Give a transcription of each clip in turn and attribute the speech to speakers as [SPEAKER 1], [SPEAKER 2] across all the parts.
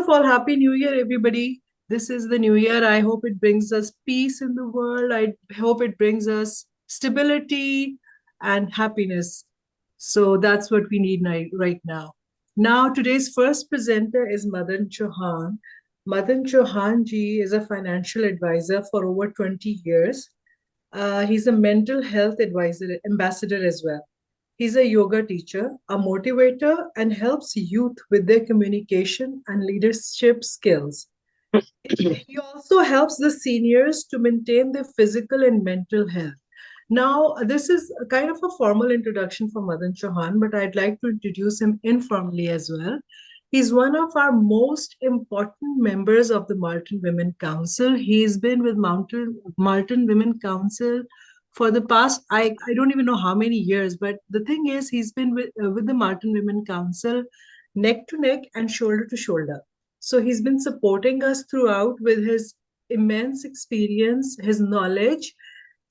[SPEAKER 1] of all, Happy New Year, everybody. This is the new year. I hope it brings us peace in the world. I hope it brings us stability and happiness. So that's what we need right now. Now, today's first presenter is Madan Chauhan. Madan Chauhan ji is a financial advisor for over 20 years. He's a mental health advisor, ambassador as well. He's a yoga teacher, a motivator, and helps youth with their communication and leadership skills. He also helps the seniors to maintain their physical and mental health. Now, this is a kind of a formal introduction for Madan Chauhan, but I'd like to introduce him informally as well. He's one of our most important members of the Martin Women Council. He's been with Martin Women Council for the past, I don't even know how many years, but the thing is, he's been with the Martin Women Council neck to neck and shoulder to shoulder. So he's been supporting us throughout with his immense experience, his knowledge,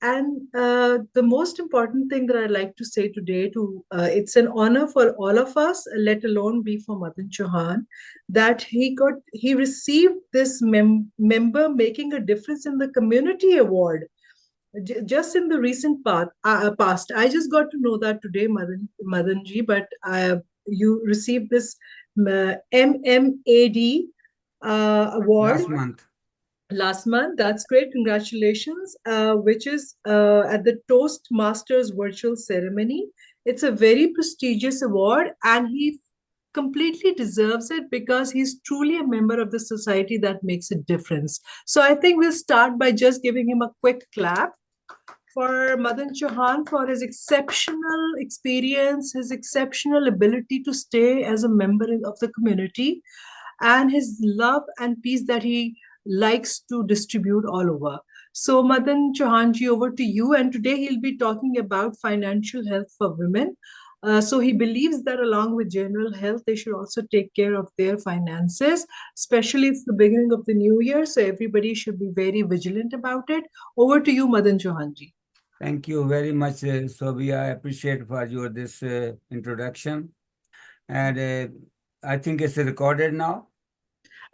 [SPEAKER 1] and the most important thing that I'd like to say today, it's an honor for all of us, let alone be for Madan Chauhan, that he received this member making a difference in the community award just in the recent past. I just got to know that today, Madanji, but you received this MMAD award
[SPEAKER 2] Last month.
[SPEAKER 1] last month. That's great. Congratulations, which is at the Toastmasters virtual ceremony. It's a very prestigious award, and he completely deserves it because he's truly a member of the society that makes a difference. So I think we'll start by just giving him a quick clap for Madan Chauhan for his exceptional experience, his exceptional ability to stay as a member of the community, and his love and peace that he likes to distribute all over. So, Madan Chauhanji, over to you. And today he'll be talking about financial health for women. So, he believes that along with general health, they should also take care of their finances, especially it's the beginning of the new year. So, everybody should be very vigilant about it. Over to you, Madan Chauhanji.
[SPEAKER 2] Thank you very much, Sophia. I appreciate for your this introduction. And I think it's recorded now.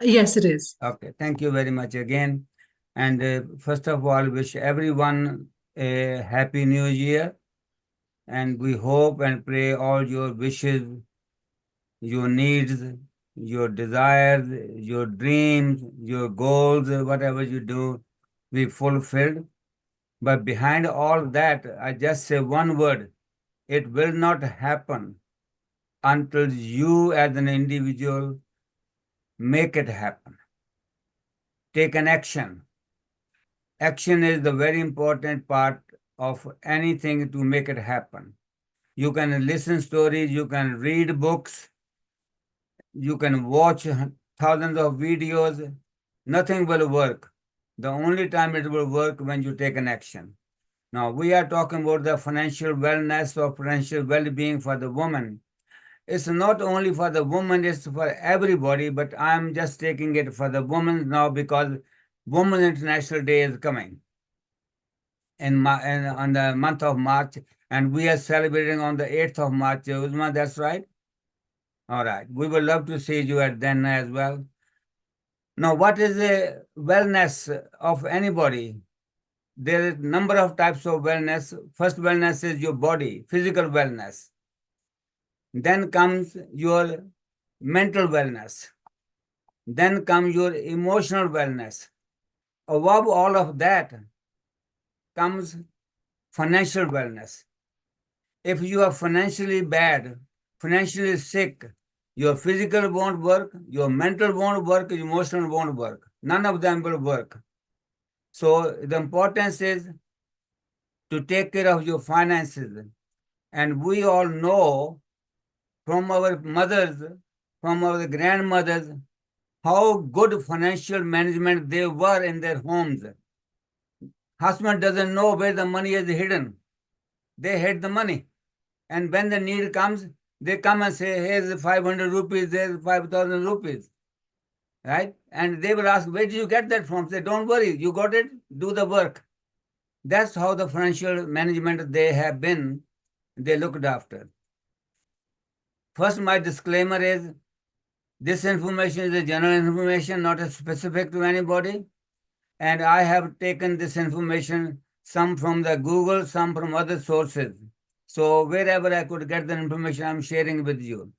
[SPEAKER 1] Yes, it is.
[SPEAKER 2] Okay, thank you very much again. And first of all, wish everyone a happy new year. And we hope and pray all your wishes, your needs, your desires, your dreams, your goals, whatever you do, be fulfilled. But behind all that, I just say one word: it will not happen until you as an individual make it happen. Take an action. Action is the very important part of anything to make it happen. You can listen stories, you can read books, you can watch thousands of videos. Nothing will work. The only time it will work when you take an action. Now, we are talking about the financial wellness or financial well-being for the woman. It's not only for the woman, it's for everybody, but I'm just taking it for the women now because Women's International Day is coming on the month of March, and we are celebrating on the 8th of March. Uzma, that's right? All right. We would love to see you at then as well. Now, what is the wellness of anybody? There is a number of types of wellness. First wellness is your body, physical wellness. Then comes your mental wellness. Then comes your emotional wellness. Above all of that comes financial wellness. If you are financially bad, financially sick, your physical won't work, your mental won't work, your emotional won't work. None of them will work. So the importance is to take care of your finances. And we all know from our mothers, from our grandmothers, how good financial management they were in their homes. Husband doesn't know where the money is hidden. They hid the money. And when the need comes, they come and say, here's 500 rupees, there's 5,000 rupees. Right? And they will ask, where did you get that from? Say, don't worry, you got it, do the work. That's how the financial management they have been, they looked after. First, my disclaimer is, This information is a general information, not a specific to anybody. And I have taken this information, some from the Google, some from other sources. So wherever I could get the information, I'm sharing with you.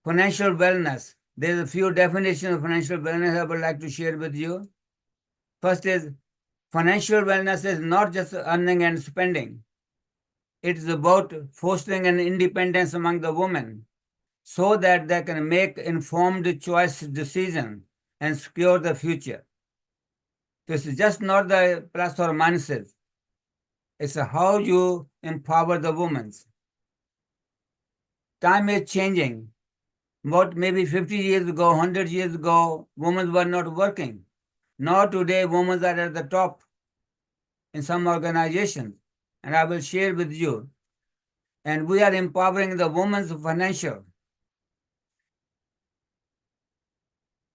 [SPEAKER 2] Financial wellness. There's a few definitions of financial wellness I would like to share with you. First is financial wellness is not just earning and spending. It is about fostering an independence among the women so that they can make informed choice decisions and secure the future. This is just not the plus or minuses. It's how you empower the women. Time is changing. What maybe 50 years ago, 100 years ago, women were not working. Now today, women are at the top in some organizations. And I will share with you. And we are empowering the women's financial.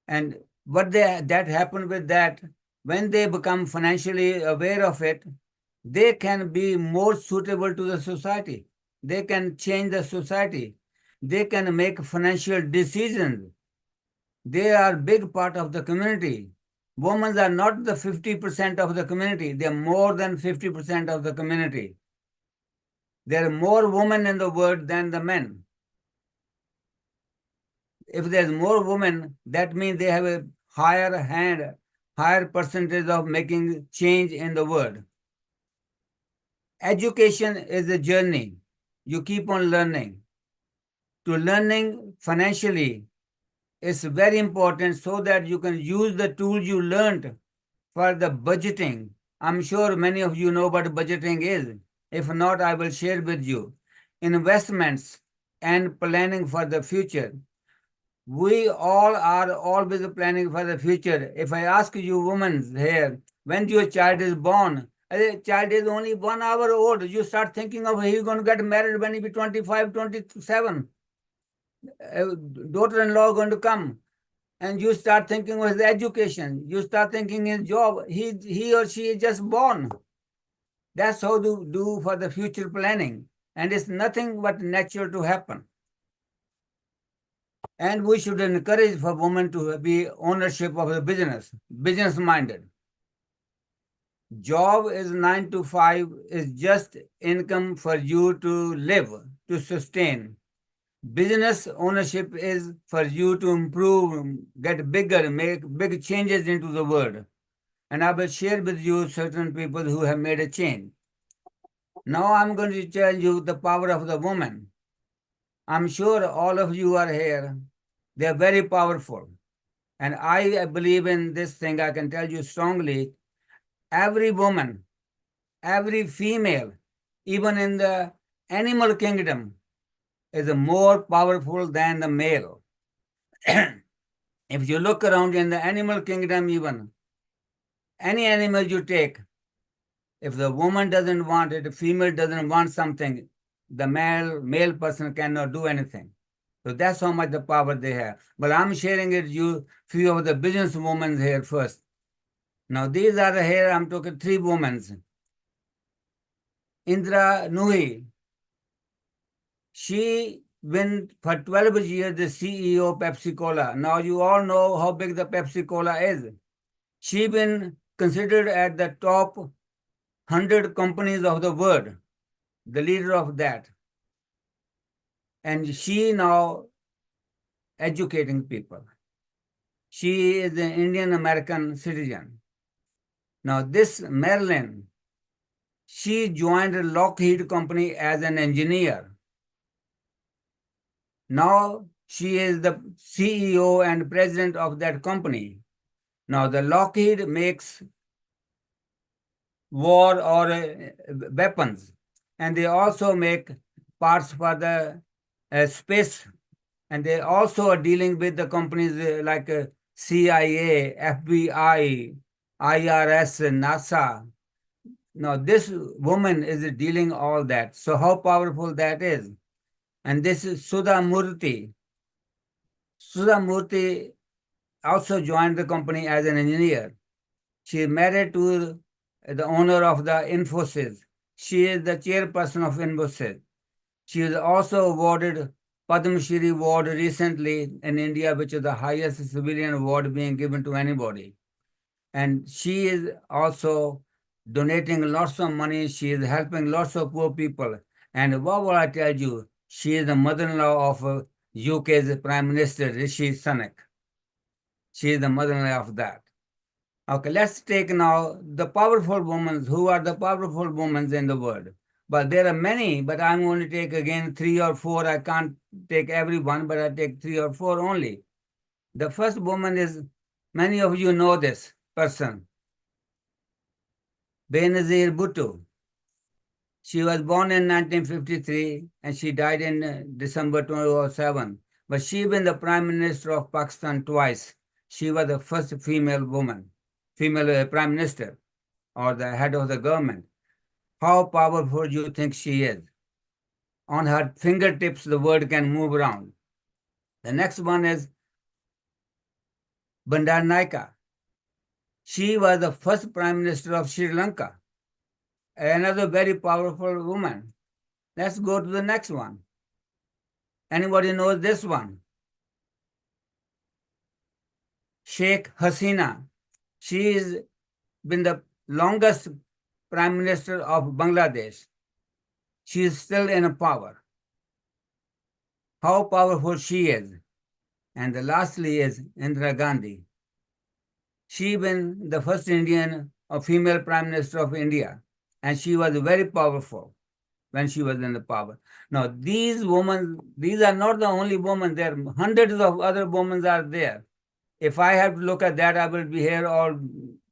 [SPEAKER 2] And what that happened with that, when they become financially aware of it, they can be more suitable to the society. They can change the society. They can make financial decisions. They are big part of the community. Women are not the 50% of the community. They are more than 50% of the community. There are more women in the world than the men. If there's more women, that means they have a higher percentage of making change in the world. Education is a journey. You keep on learning. To learning financially is very important so that you can use the tools you learned for the budgeting. I'm sure many of you know what budgeting is. If not, I will share with you. Investments and planning for the future. We all are always planning for the future. If I ask you women here, when your child is born, a child is only 1 hour old, you start thinking of he's going to get married when he be 25, 27. Daughter-in-law going to come. And you start thinking of his education. You start thinking his job. He or she is just born. That's how to do for the future planning. And it's nothing but natural to happen. And we should encourage for women to be ownership of the business minded. Job is 9 to 5 is just income for you to live, to sustain. Business ownership is for you to improve, get bigger, make big changes into the world. And I will share with you certain people who have made a change. Now I'm going to tell you the power of the woman. I'm sure all of you are here. They are very powerful. And I believe in this thing. I can tell you strongly, every woman, every female, even in the animal kingdom, is more powerful than the male. If you look around in the animal kingdom, even any animal you take, if the woman doesn't want it, the female doesn't want something, the male person cannot do anything. So that's how much the power they have. But I'm sharing it you few of the business women here first. Now these are here, I'm talking 3 women. Indra Nui, she been for 12 years the CEO of Pepsi Cola. Now you all know how big the Pepsi Cola is. She been considered at the top 100 companies of the world, the leader of that. And she now educating people. She is an Indian American citizen. Now this Marilyn, she joined a Lockheed company as an engineer. Now she is the CEO and president of that company. Now the Lockheed makes war or weapons, and they also make parts for the space, and they also are dealing with the companies like CIA, FBI, IRS, NASA. Now this woman is dealing all that. So how powerful that is. And this is Sudha Murthy. Sudha Murthy also joined the company as an engineer. She is married to the owner of the Infosys. She is the chairperson of Infosys. She is also awarded Padma Shri award recently in India, which is the highest civilian award being given to anybody. And she is also donating lots of money. She is helping lots of poor people. And what will I tell you? She is the mother-in-law of UK's Prime Minister Rishi Sunak. She is the mother-in-law of that. Okay, let's take now the powerful women. Who are the powerful women in the world? But there are many, but I'm going to take again 3 or 4. I can't take everyone, but I take 3 or 4 only. The first woman is, many of you know this person, Benazir Bhutto. She was born in 1953 and she died in December 2007. But she been the Prime Minister of Pakistan twice. She was the first female woman, female Prime Minister or the head of the government. How powerful do you think she is? On her fingertips, the world can move around. The next one is Bandaranaike. She was the first Prime Minister of Sri Lanka. Another very powerful woman. Let's go to the next one. Anybody knows this one? Sheikh Hasina. She has been the longest Prime Minister of Bangladesh. She is still in power. How powerful she is. And the lastly is Indira Gandhi. She been the first Indian or female Prime Minister of India. And she was very powerful when she was in the power. Now, these women, these are not the only women. There are hundreds of other women are there. If I have to look at that, I will be here all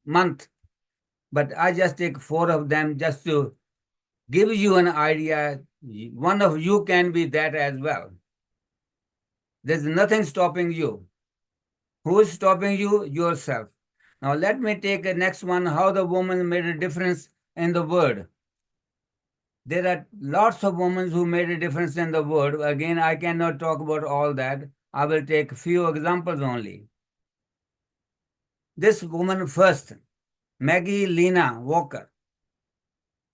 [SPEAKER 2] month. But I just take 4 of them just to give you an idea. One of you can be that as well. There's nothing stopping you. Who is stopping you? Yourself. Now let me take the next one, how the woman made a difference in the world. There are lots of women who made a difference in the world. Again, I cannot talk about all that. I will take a few examples only. This woman first, Maggie Lena Walker.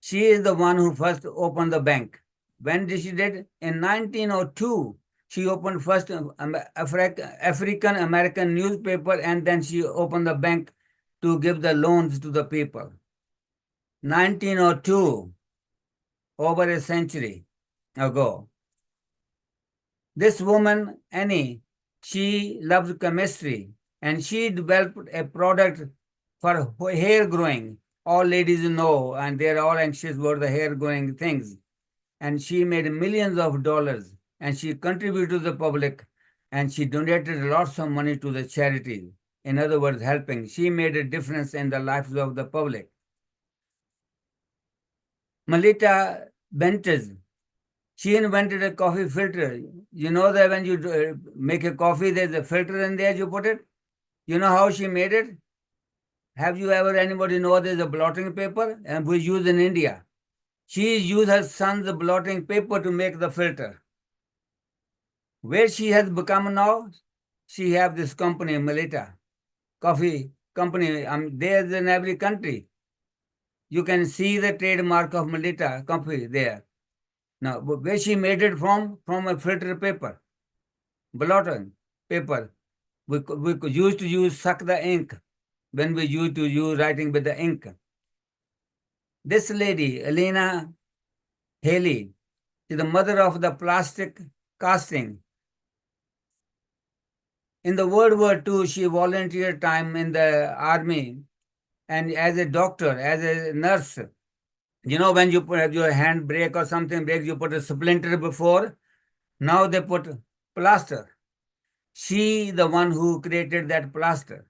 [SPEAKER 2] She is the one who first opened the bank. When did she did? In 1902, she opened first African American newspaper, and then she opened the bank to give the loans to the people. 1902, over a century ago. This woman, Annie, she loves chemistry, and she developed a product for hair growing. All ladies know, and they're all anxious about the hair growing things. And she made millions of dollars, and she contributed to the public, and she donated lots of money to the charities. In other words, helping. She made a difference in the lives of the public. Melita Bentes, she invented a coffee filter. You know that when you make a coffee, there's a filter in there, you put it. You know how she made it? Have you ever, anybody know there's a blotting paper and we use in India? She used her son's blotting paper to make the filter. Where she has become now, she have this company, Melita Coffee Company. There's in every country. You can see the trademark of Melita Coffee there. Now, where she made it from? From a filter paper, blotting paper. We used to use suck the ink when we used to use writing with the ink. This lady, Elena Haley, is the mother of the plastic casting. In the World War II, she volunteered time in the army and as a doctor, as a nurse. You know, when you put your hand break or something breaks, you put a splinter before. Now they put plaster. She, the one who created that plaster.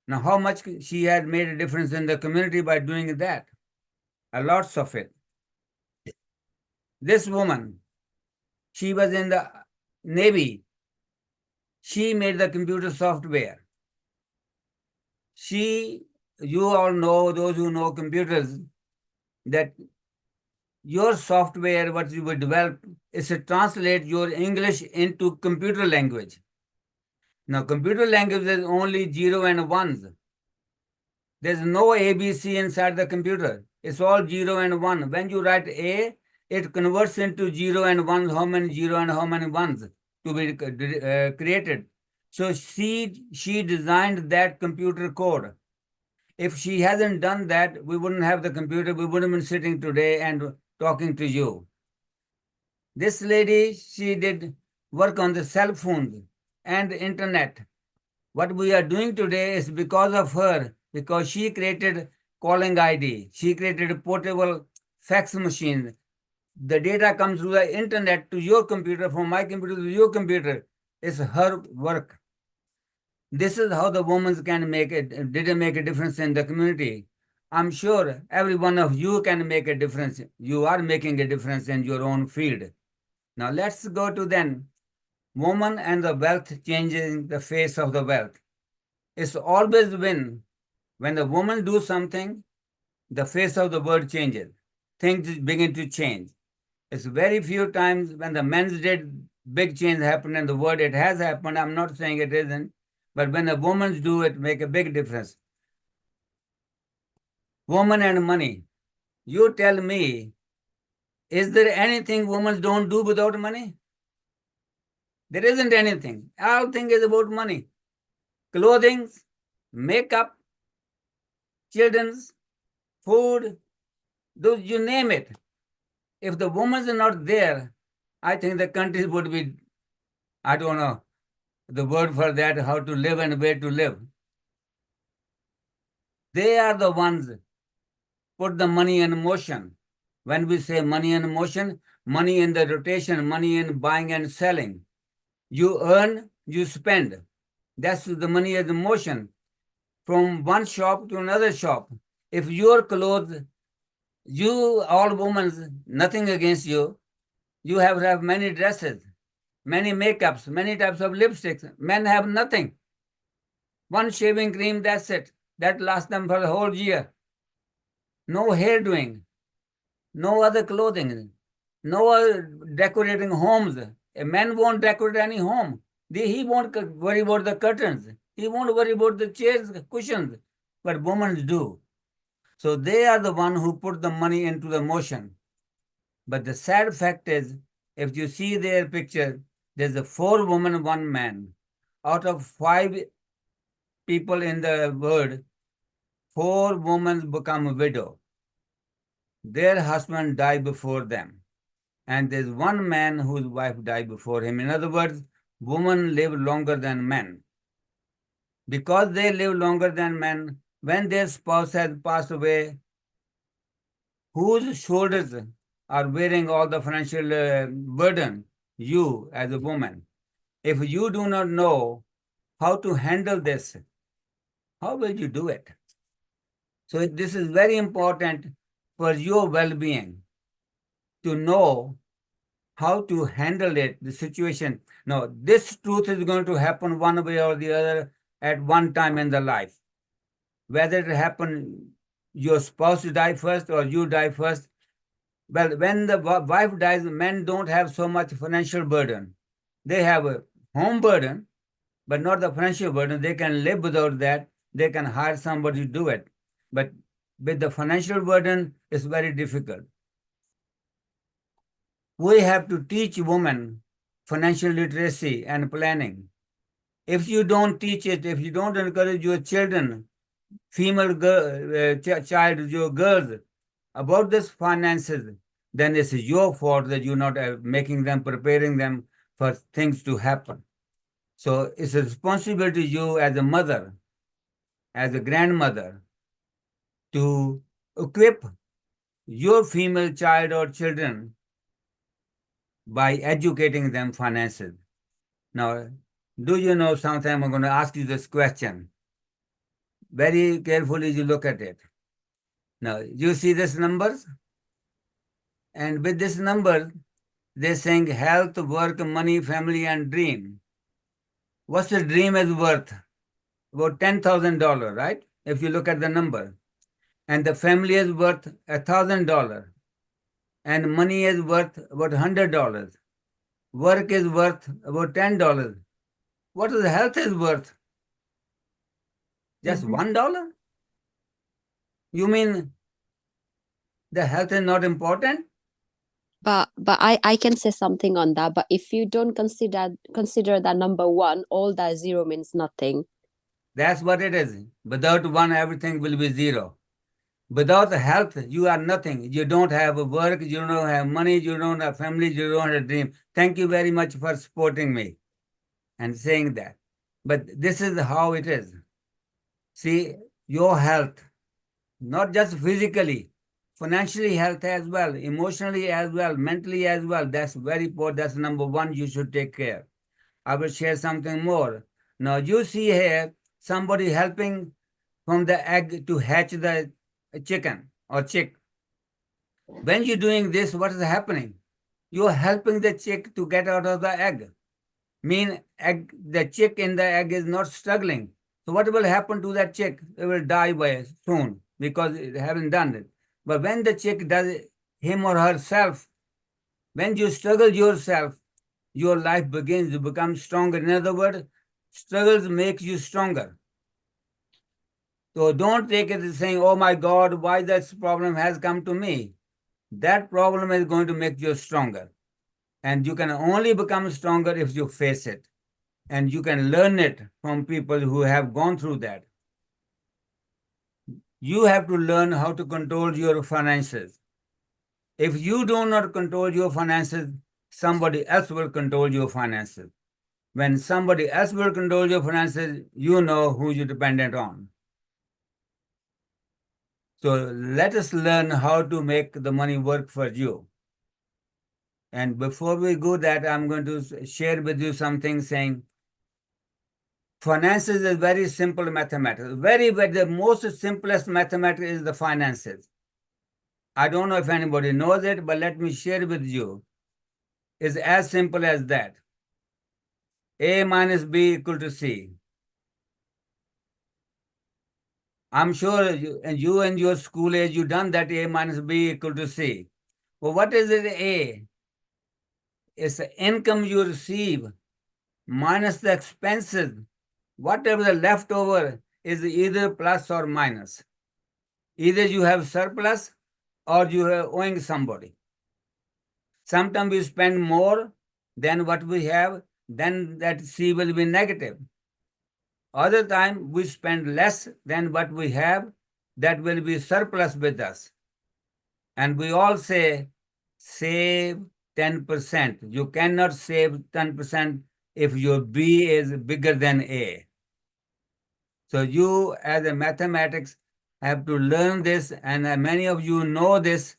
[SPEAKER 2] Now, how much she had made a difference in the community by doing that? A lots of it. This woman, she was in the Navy. She made the computer software. You all know, those who know computers, that your software, what you will develop, is to translate your English into computer language. Now, computer language is only 0 and 1s. There's no ABC inside the computer. It's all 0 and 1. When you write A, it converts into 0 and 1, how many 0 and how many 1s. to be created. So she designed that computer code. If she hasn't done that, we wouldn't have the computer. We wouldn't be sitting today and talking to you. This lady, she did work on the cell phones and the internet. What we are doing today is because of her, because she created calling ID. She created a portable fax machine. The data comes through the internet to your computer, from my computer to your computer. It's her work. This is how the women can make it, didn't make a difference in the community. I'm sure every one of you can make a difference. You are making a difference in your own field. Now let's go to then woman and the wealth changing the face of the wealth. It's always when the woman do something, the face of the world changes. Things begin to change. It's very few times when the men's did big change happen in the world. It has happened. I'm not saying it isn't, but when the women do it, make a big difference. Woman and money. You tell me, is there anything women don't do without money? There isn't anything. All thing is about money. Clothing, makeup, children's, food, those you name it. If the women are not there, I think the countries would be, I don't know the word for that, how to live and where to live. They are the ones put the money in motion. When we say money in motion, money in the rotation, money in buying and selling. You earn, you spend. That's the money is in motion. From one shop to another shop. If your clothes, you all women, nothing against you, you have many dresses, many makeups, many types of lipsticks. Men have nothing. One shaving cream, that's it. That lasts them for the whole year. No hair doing, no other clothing, no other decorating homes. A man won't decorate any home. He won't worry about the curtains. He won't worry about the chairs, cushions. But women do. So they are the one who put the money into the motion. But the sad fact is, if you see their picture, there's a 4 women, 1 man. Out of 5 people in the world, 4 women become a widow. Their husband died before them. And there's 1 man whose wife died before him. In other words, women live longer than men. Because they live longer than men, when their spouse has passed away, whose shoulders are wearing all the financial burden? You, as a woman. If you do not know how to handle this, how will you do it? So this is very important for your well-being, to know how to handle it, the situation. No, this truth is going to happen one way or the other at one time in the life. Whether it happen, your spouse die first or you die first. Well, when the wife dies, men don't have so much financial burden. They have a home burden, but not the financial burden. They can live without that. They can hire somebody to do it. But with the financial burden, it's very difficult. We have to teach women financial literacy and planning. If you don't teach it, if you don't encourage your children, female child, your girls, about this finances, then it's your fault that you're not making them, preparing them for things to happen. So it's a responsibility you as a mother, as a grandmother, to equip your female child or children by educating them finances. Now, do you know something? I'm going to ask you this question. Very carefully you look at it. Now, you see this numbers? And with this number, they're saying health, work, money, family, and dream. What's the dream is worth? About $10,000, right? If you look at the number. And the family is worth $1,000. And money is worth about $100. Work is worth about $10. What is health is worth? Just
[SPEAKER 1] Mhm.
[SPEAKER 2] $1? You mean the health is not important?
[SPEAKER 3] But I can say something on that. But if you don't consider that number one, all that zero means nothing.
[SPEAKER 2] That's what it is. Without one, everything will be zero. Without health, you are nothing. You don't have a work, you don't have money, you don't have family, you don't have a dream. Thank you very much for supporting me and saying that. But this is how it is. See, your health, not just physically, financially health as well, emotionally as well, mentally as well. That's very important. That's number one you should take care. I will share something more. Now you see here somebody helping from the egg to hatch the chicken or chick. When you're doing this, what is happening? You're helping the chick to get out of the egg. Mean egg, the chick in the egg is not struggling. So what will happen to that chick? It will die by soon because it haven't done it. But when the chick does it, him or herself, when you struggle yourself, your life begins to become stronger. In other words, struggles make you stronger. So don't take it as saying, oh my God, why this problem has come to me. That problem is going to make you stronger. And you can only become stronger if you face it. And you can learn it from people who have gone through that. You have to learn how to control your finances. If you do not control your finances, somebody else will control your finances. When somebody else will control your finances, you know who you're dependent on. So let us learn how to make the money work for you. And before we go that, I'm going to share with you something saying finances is very simple mathematics. The most simplest mathematics is the finances. I don't know if anybody knows it, but let me share with you. It's as simple as that. A minus B equal to C. I'm sure you and your school age, you done that A minus B equal to C. Well, what is it A? It's the income you receive minus the expenses. Whatever the leftover is either plus or minus. Either you have surplus or you are owing somebody. Sometimes we spend more than what we have, then that C will be negative. Other time we spend less than what we have, that will be surplus with us. And we all say, save 10%. You cannot save 10% if your B is bigger than A. So you as a mathematics have to learn this, and many of you know this,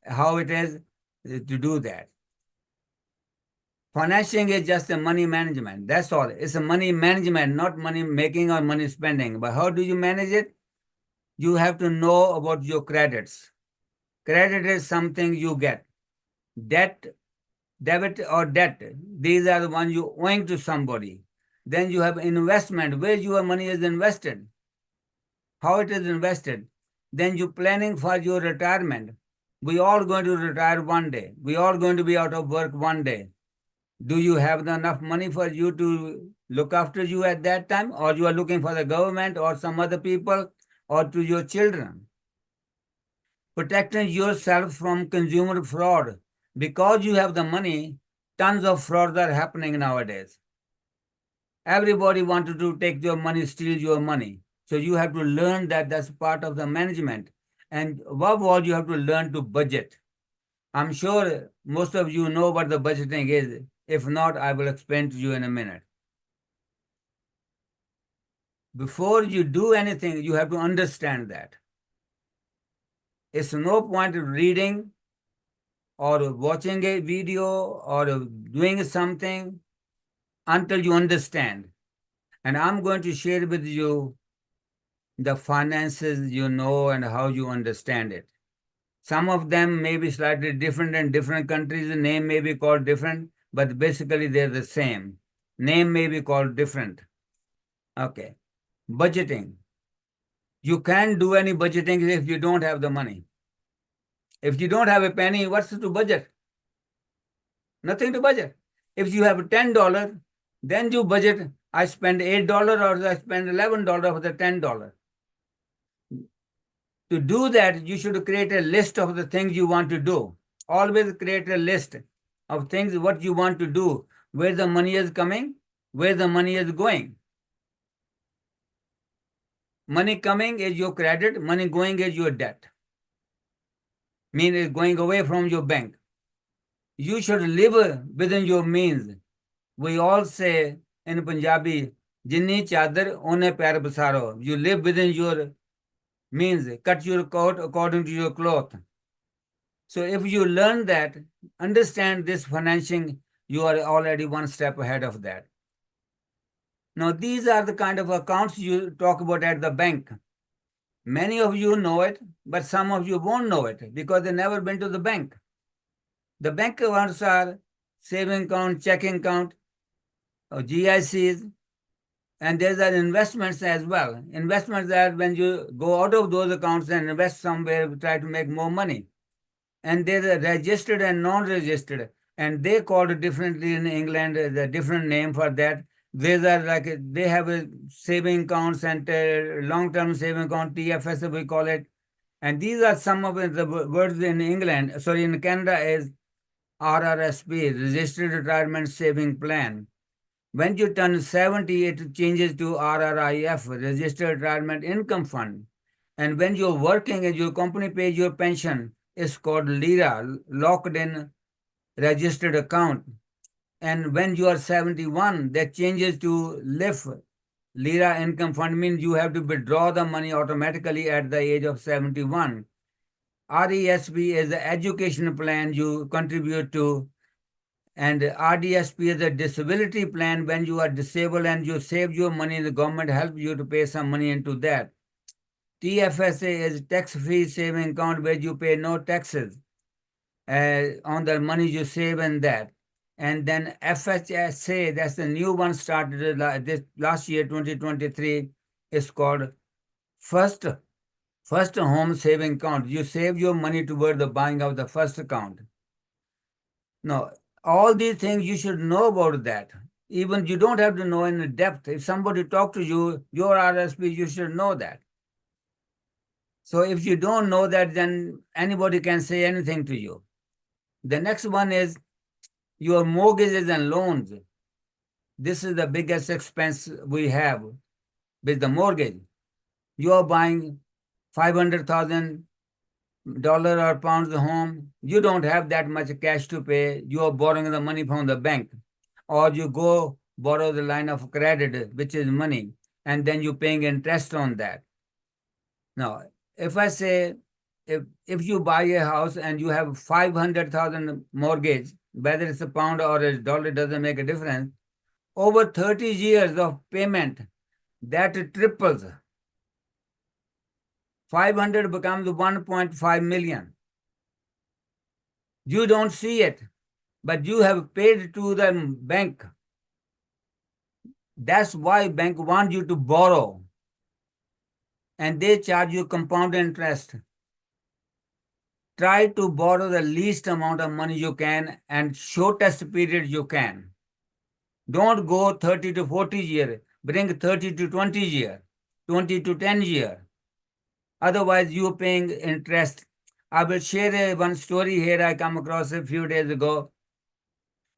[SPEAKER 2] how it is to do that. Financing is just a money management. That's all. It's a money management, not money making or money spending. But how do you manage it? You have to know about your credits. Credit is something you get. Debt, debit or debt, these are the ones you owing to somebody. Then you have investment, where your money is invested, how it is invested. Then you planning for your retirement. We all going to retire one day. We all going to be out of work one day. Do you have enough money for you to look after you at that time, or you are looking for the government or some other people or to your children? Protecting yourself from consumer fraud. Because you have the money, tons of frauds are happening nowadays. Everybody wanted to take your money, steal your money. So you have to learn that that's part of the management. And above all, you have to learn to budget. I'm sure most of you know what the budgeting is. If not, I will explain to you in a minute. Before you do anything, you have to understand that. It's no point in reading or watching a video or doing something until you understand. And I'm going to share with you the finances you know and how you understand it. Some of them may be slightly different in different countries. The name may be called different, but basically they're the same. Name may be called different. Okay. Budgeting. You can't do any budgeting if you don't have the money. If you don't have a penny, what's to budget? Nothing to budget. If you have $10, then you budget, I spend $8 or I spend $11 for the $10. To do that, you should create a list of the things you want to do. always create a list of things what you want to do, where the money is coming, where the money is going. Money coming is your credit, money going is your debt. Mean is going away from your bank. You should live within your means. We all say in Punjabi, Jinni chadar one pair basaro. You live within your means. Cut your coat according to your cloth. So if you learn that, understand this financing, you are already one step ahead of that. Now, these are the kind of accounts you talk about at the bank. Many of you know it, but some of you won't know it because they've never been to the bank. The bank accounts are saving account, checking account, or GICs, and there's an investments as well. Investments are when you go out of those accounts and invest somewhere, try to make more money. And there's a registered and non-registered, and they call it differently in England. The different name for that. These are like they have a saving accounts and long-term saving account, TFS we call it. And these are some of the words in England. Sorry, in Canada is RRSP, Registered Retirement Saving Plan. When you turn 70, it changes to RRIF, Registered Retirement Income Fund. And when you're working and your company pays your pension, it's called LIRA, Locked In Registered Account. And when you are 71, that changes to LIF, LIRA Income Fund, means you have to withdraw the money automatically at the age of 71. RESP is the education plan you contribute to, and RDSP is a disability plan. When you are disabled and you save your money, the government helps you to pay some money into that. TFSA is tax-free saving account where you pay no taxes on the money you save in that. And then FHSA, that's the new one started this last year, 2023, is called First Home Saving Account. You save your money toward the buying of the first account. Now, all these things you should know about that. Even you don't have to know in depth. If somebody talk to you, your RSP, you should know that. So if you don't know that, then anybody can say anything to you. The next one is your mortgages and loans. This is the biggest expense we have with the mortgage. You are buying $500,000 or pounds a home. You don't have that much cash to pay. You are borrowing the money from the bank, or you go borrow the line of credit, which is money, and then you're paying interest on that. Now, if I say, if you buy a house and you have 500,000 mortgage, whether it's a pound or a dollar, doesn't make a difference. Over 30 years of payment, that triples. 500 becomes 1.5 million. You don't see it, but you have paid to the bank. That's why bank want you to borrow, and they charge you compound interest. Try to borrow the least amount of money you can and shortest period you can. Don't go 30 to 40 years. Bring 30 to 20 years, 20 to 10 years. Otherwise, you're paying interest. I will share one story here I come across a few days ago.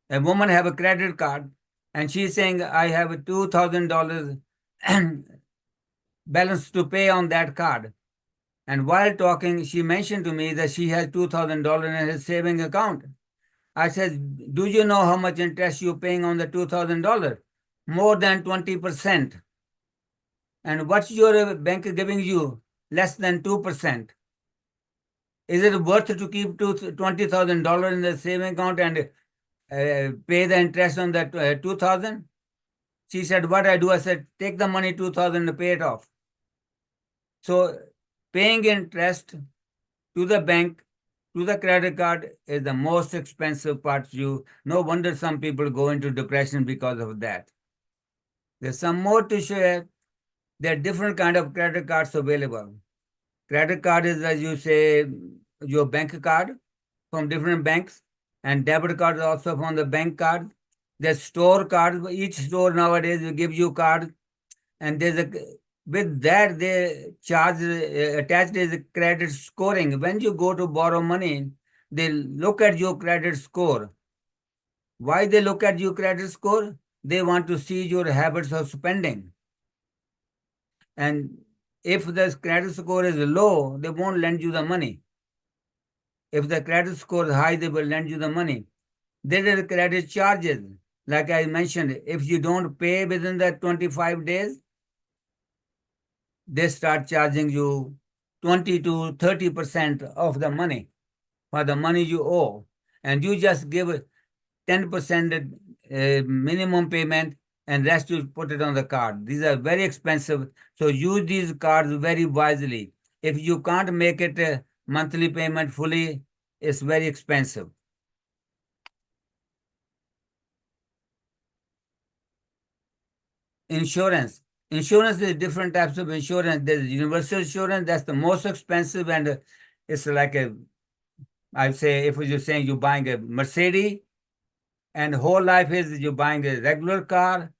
[SPEAKER 2] A woman have a credit card, and she's saying, I have a $2,000 balance to pay on that card. And while talking, she mentioned to me that she has $2,000 in her saving account. I said, do you know how much interest you're paying on the $2,000? More than 20%. And what's your bank giving you? Less than 2%. Is it worth to keep $20,000 in the saving account and pay the interest on that 2,000? She said, what I do? I said, take the money, 2,000, to pay it off. So paying interest to the bank, to the credit card is the most expensive part. No wonder some people go into depression because of that. There's some more to share. There are different kind of credit cards available. Credit card is, as you say, your bank card from different banks, and debit card is also from the bank card. There's store cards. Each store nowadays will give you cards, and with that they charge attached is credit scoring. When you go to borrow money, they look at your credit score. Why they look at your credit score? They want to see your habits of spending. And if the credit score is low, they won't lend you the money. If the credit score is high, they will lend you the money. There are credit charges. Like I mentioned, if you don't pay within the 25 days, they start charging you 20 to 30% of the money for the money you owe. And you just give 10% minimum payment and rest you put it on the card. These are very expensive. So use these cards very wisely. If you can't make it a monthly payment fully, it's very expensive. Insurance. Insurance is different types of insurance. There's universal insurance, that's the most expensive, and it's like I'd say, if you're saying you're buying a Mercedes, and whole life is you're buying a regular car,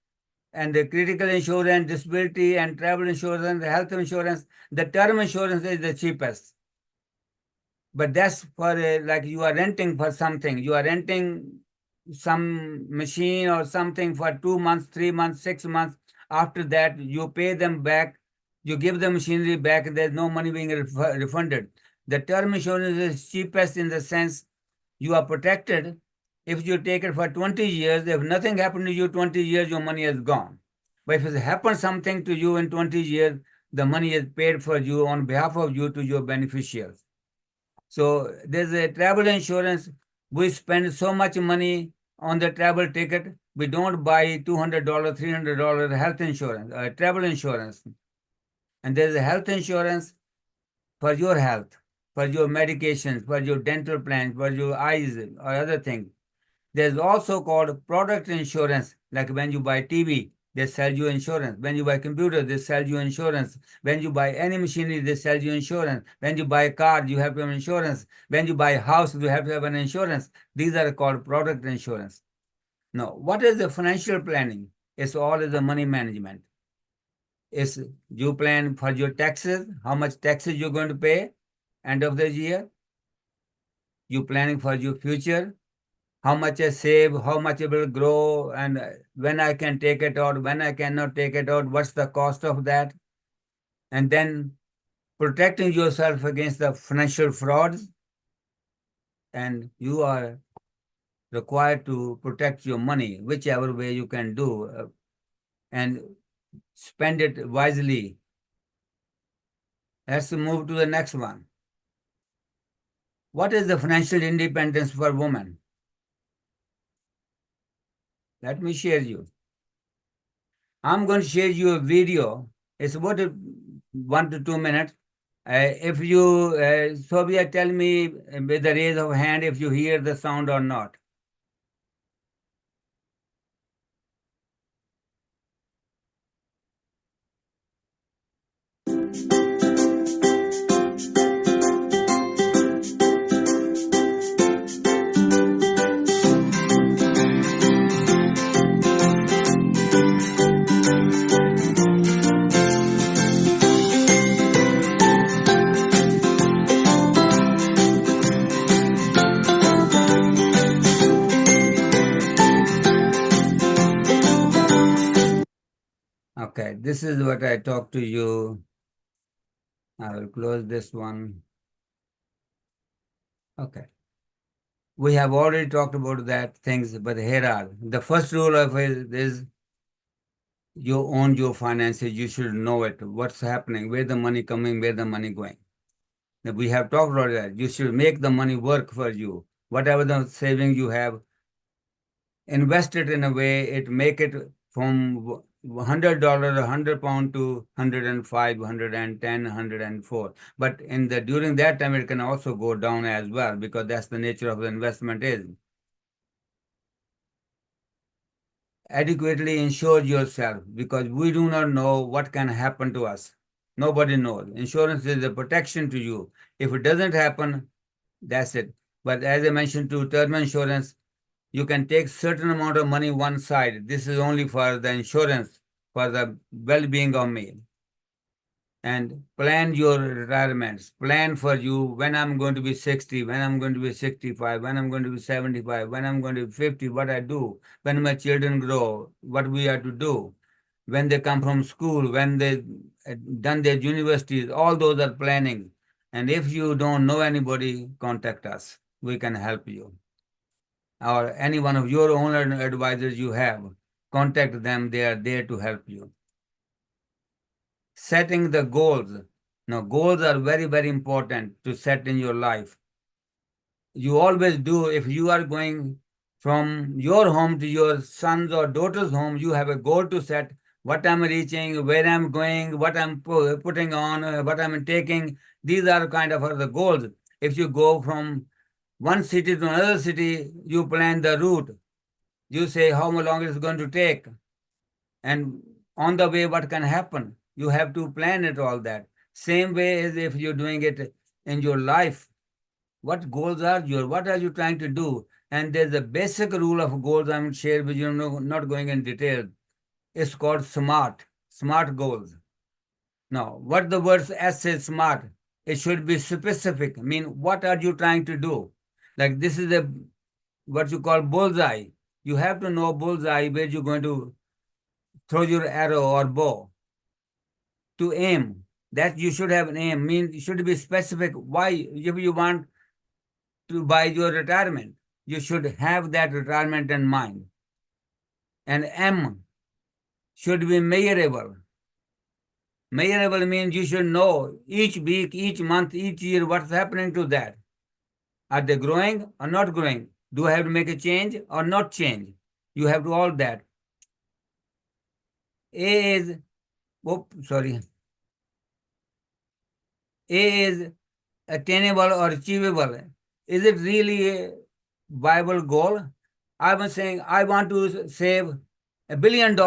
[SPEAKER 2] and the critical insurance, disability, and travel insurance, health insurance. The term insurance is the cheapest. But that's for like you are renting for something. You are renting some machine or something for 2 months, 3 months, 6 months. After that, you pay them back. You give the machinery back. There's no money being refunded. The term insurance is cheapest in the sense you are protected. If you take it for 20 years, if nothing happened to you 20 years, your money is gone. But if it happens something to you in 20 years, the money is paid for you on behalf of you to your beneficiaries. So there's a travel insurance. We spend so much money on the travel ticket. We don't buy $200, $300 health insurance, travel insurance. And there's a health insurance for your health, for your medications, for your dental plans, for your eyes or other things. There's also called product insurance, like when you buy TV, they sell you insurance. When you buy computer, they sell you insurance. When you buy any machinery, they sell you insurance. When you buy a car, you have to have insurance. When you buy a house, you have to have an insurance. These are called product insurance. Now, what is the financial planning? It's all is the money management. It's you plan for your taxes, how much taxes you're going to pay end of the year. You planning for your future, how much I save, how much it will grow, and when I can take it out, when I cannot take it out, what's the cost of that? And then protecting yourself against the financial frauds. And you are required to protect your money, whichever way you can do, and spend it wisely. Let's move to the next one. What is the financial independence for women? Let me share you. I'm going to share you a video. It's about 1 to 2 minutes. If you, Sophia, tell me with a raise of hand if you hear the sound or not. Okay, this is what I talked to you. I will close this one. Okay. We have already talked about that things, but here are the first rule of it is you own your finances. You should know it. What's happening, where the money coming, where the money going. We have talked about that. You should make the money work for you. Whatever the saving you have, invest it in a way it make it from $100, £100 to 105, 110, 104. But in the during that time, it can also go down as well because that's the nature of the investment is. Adequately insure yourself because we do not know what can happen to us. Nobody knows. Insurance is a protection to you. If it doesn't happen, that's it. But as I mentioned to term insurance, you can take certain amount of money one side. This is only for the insurance, for the well-being of me. and plan your retirements. Plan for you when I'm going to be 60, when I'm going to be 65, when I'm going to be 75, when I'm going to be 50, what I do, when my children grow, what we have to do, when they come from school, when they done their universities, all those are planning. And if you don't know anybody, contact us. We can help you. Or any one of your own advisors you have, contact them. They are there to help you. Setting the goals. Now, goals are very, very important to set in your life. You always do. If you are going from your home to your son's or daughter's home, you have a goal to set. What I'm reaching, where I'm going, what I'm putting on, what I'm taking. These are kind of the goals. If you go from one city to another city, you plan the route. You say how long it's going to take. And on the way, what can happen? You have to plan it all that. Same way as if you're doing it in your life. What goals are yours? What are you trying to do? And there's a basic rule of goals I'm share with you, not going in detail. It's called SMART goals. Now, what the word S says SMART, it should be specific. I mean, what are you trying to do? Like this is a what you call bullseye. You have to know bullseye where you're going to throw your arrow or bow to aim. That you should have an aim. Means you should be specific. Why, if you want to buy your retirement, you should have that retirement in mind. And M should be measurable. Measurable means you should know each week, each month, each year what's happening to that. Are they growing or not growing? Do I have to make a change or not change? You have to all that. A is, oh, sorry. A is attainable or achievable. Is it really a viable goal? I was saying I want to save $1 billion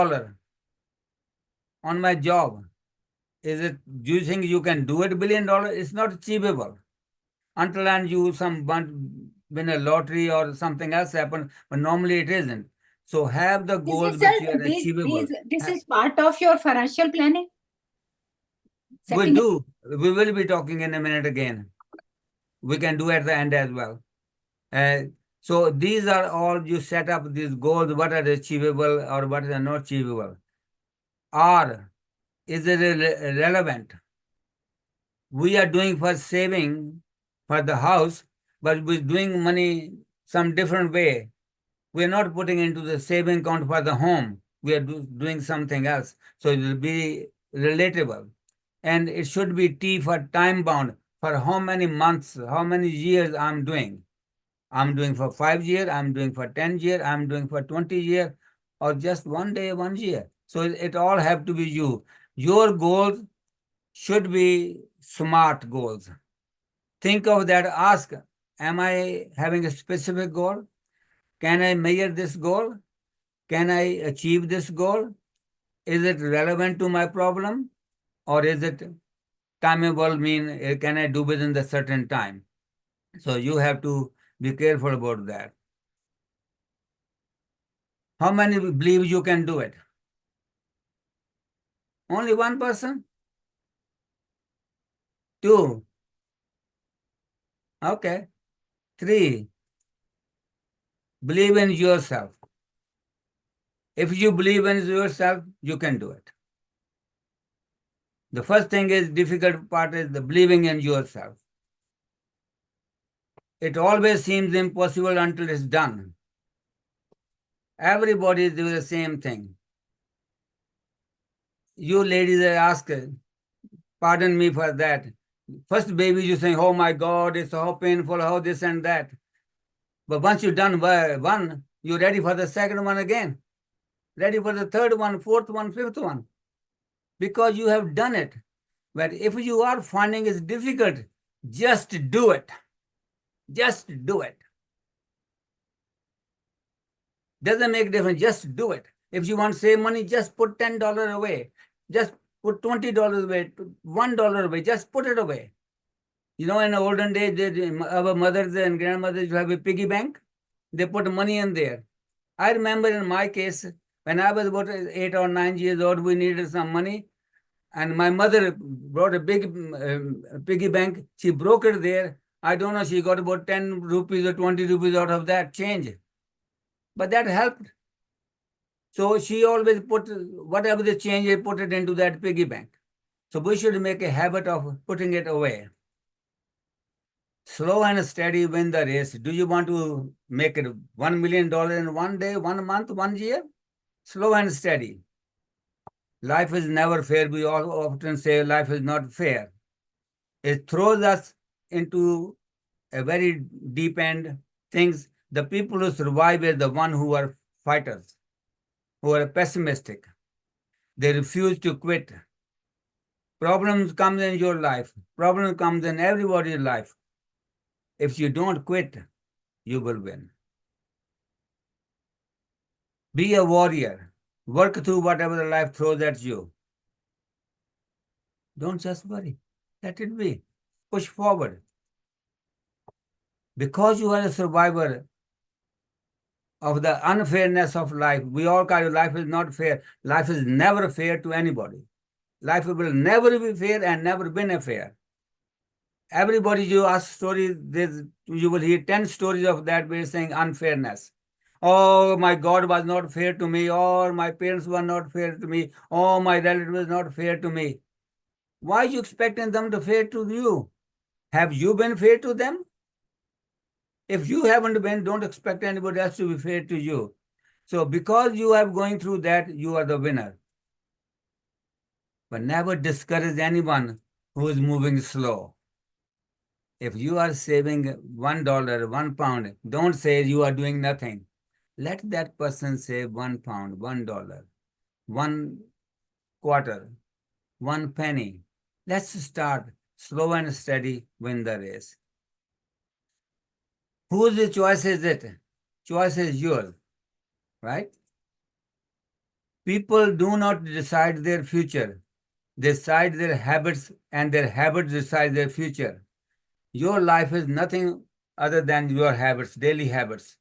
[SPEAKER 2] on my job. Is it? Do you think you can do it? $1 billion? It's not achievable until and you win a lottery or something else happen. But normally it isn't. So have the goals which are achievable.
[SPEAKER 4] This is part of your financial planning.
[SPEAKER 2] We do. We will be talking in a minute again. We can do at the end as well. So these are all you set up these goals, what are achievable or what are not achievable. Or is it relevant? We are doing for saving for the house, but we're doing money some different way. We're not putting into the saving account for the home. We are doing something else. So it will be relatable. And it should be T for time bound, for how many months, how many years I'm doing. I'm doing for 5 years, I'm doing for 10 years, I'm doing for 20 years, or just one day, 1 year. So it all have to be you. Your goals should be SMART goals. Think of that, ask, am I having a specific goal? Can I measure this goal? Can I achieve this goal? Is it relevant to my problem? Or is it timeable, mean can I do within the certain time? So you have to be careful about that. How many believe you can do it? Only one person? Two? Okay. Three? Believe in yourself. If you believe in yourself, you can do it. The first thing is difficult part is the believing in yourself. It always seems impossible until it's done. Everybody do the same thing. You ladies ask, pardon me for that. First baby, you say, oh my God, it's so painful, how this and that. But once you've done one, you're ready for the second one again. Ready for the third one, fourth one, fifth one. Because you have done it. But if you are finding it difficult, just do it. Just do it. Doesn't make difference, just do it. If you want to save money, just put $10 away. Just put $20 away, $1 away, just put it away. You know, in the olden days, our mothers and grandmothers used to have a piggy bank. They put money in there. I remember in my case, when I was about 8 or 9 years old, we needed some money. And my mother brought a big piggy bank. She broke it there. I don't know, she got about 10 rupees or 20 rupees out of that change. But that helped. So she always put whatever the change, put it into that piggy bank. So we should make a habit of putting it away. Slow and steady win the race. Do you want to make it $1 million in one day, 1 month, 1 year? Slow and steady. Life is never fair. We all often say life is not fair. It throws us into a very deep end things. The people who survive are the one who are fighters, who are pessimistic. They refuse to quit. Problems comes in your life. Problem comes in everybody's life. If you don't quit, you will win. Be a warrior. Work through whatever the life throws at you. Don't just worry. Let it be. Push forward. Because you are a survivor of the unfairness of life, we all call life is not fair. Life is never fair to anybody. Life will never be fair and never been fair. Everybody you ask stories, you will hear 10 stories of that way saying unfairness. Oh, my God was not fair to me. Or my parents were not fair to me. Oh, my relative was not fair to me. Why are you expecting them to fair to you? Have you been fair to them? If you haven't been, don't expect anybody else to be fair to you. So because you are going through that, you are the winner. But never discourage anyone who is moving slow. If you are saving $1, £1, don't say you are doing nothing. Let that person save £1, $1, 1/4, 1 penny. Let's start slow and steady, win the race. Whose choice is it? Choice is yours, right? People do not decide their future. They decide their habits, and their habits decide their future. Your life is nothing other than your habits, daily habits.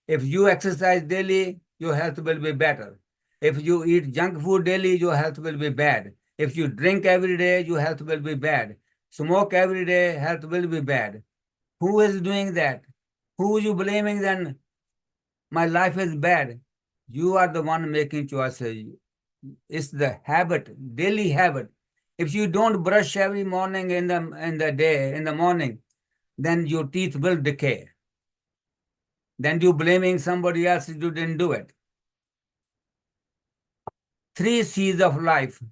[SPEAKER 2] If you exercise daily, your health will be better. If you eat junk food daily, your health will be bad. If you drink every day, your health will be bad. Smoke every day, health will be bad. Who is doing that? Who are you blaming then? My life is bad. You are the one making choices. It's the habit, daily habit. If you don't brush every morning in the morning, then your teeth will decay. Then you blaming somebody else you didn't do it. 3 C's of life.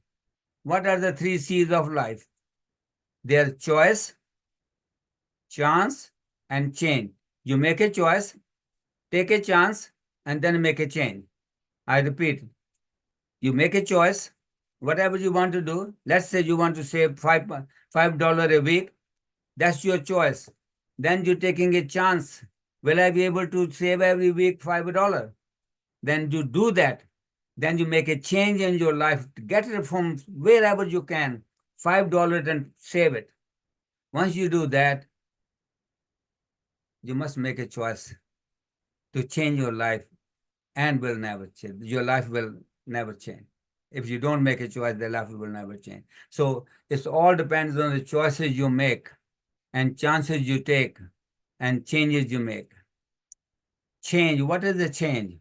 [SPEAKER 2] What are the 3 C's of life? They are choice, chance, and change. You make a choice, take a chance, and then make a change. I repeat, you make a choice, whatever you want to do. Let's say you want to save $5 a week. That's your choice. Then you're taking a chance. Will I be able to save every week $5? Then you do that. Then you make a change in your life. Get it from wherever you can, $5 and save it. Once you do that, you must make a choice to change your life and will never change. Your life will never change. If you don't make a choice, the life will never change. So it all depends on the choices you make and chances you take and changes you make. Change, what is the change?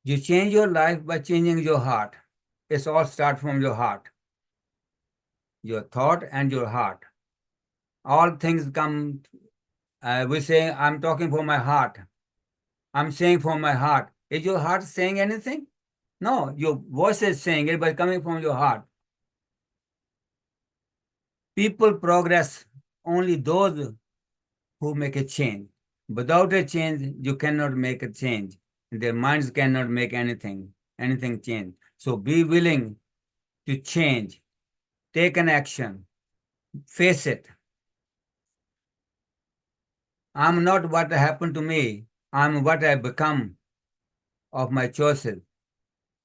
[SPEAKER 2] You change your life by changing your heart. It's all start from your heart, your thought and your heart. All things come, we say, I'm talking from my heart. I'm saying from my heart. Is your heart saying anything? No, your voice is saying it by coming from your heart. People progress only those who make a change. Without a change, you cannot make a change. Their minds cannot make anything change. So be willing to change, take an action, face it. I'm not what happened to me. I'm what I become of my choices.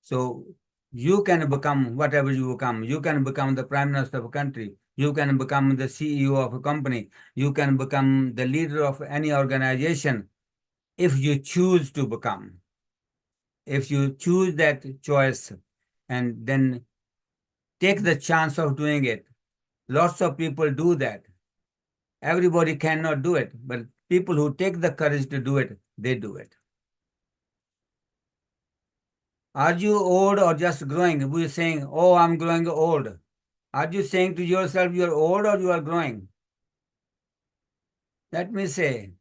[SPEAKER 2] So you can become whatever you become. You can become the prime minister of a country. You can become the CEO of a company. You can become the leader of any organization if you choose to become. If you choose that choice and then take the chance of doing it. Lots of people do that. Everybody cannot do it, but people who take the courage to do it, they do it. Are you old or just growing? We're saying, oh, I'm growing old. Are you saying to yourself you're old or you are growing? Let me say,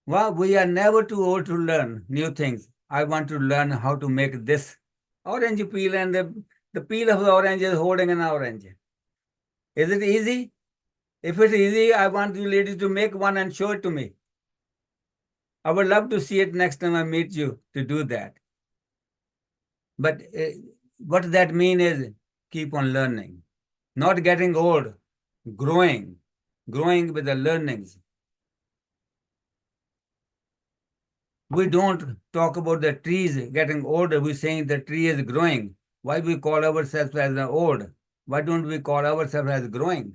[SPEAKER 2] well, we are never too old to learn new things. I want to learn how to make this orange peel, and the peel of the orange is holding an orange. Is it easy? If it's easy, I want you ladies to make one and show it to me. I would love to see it next time I meet you to do that. But what that means is keep on learning, not getting old, growing with the learnings. We don't talk about the trees getting older. We're saying the tree is growing. Why we call ourselves as old? Why don't we call ourselves as growing?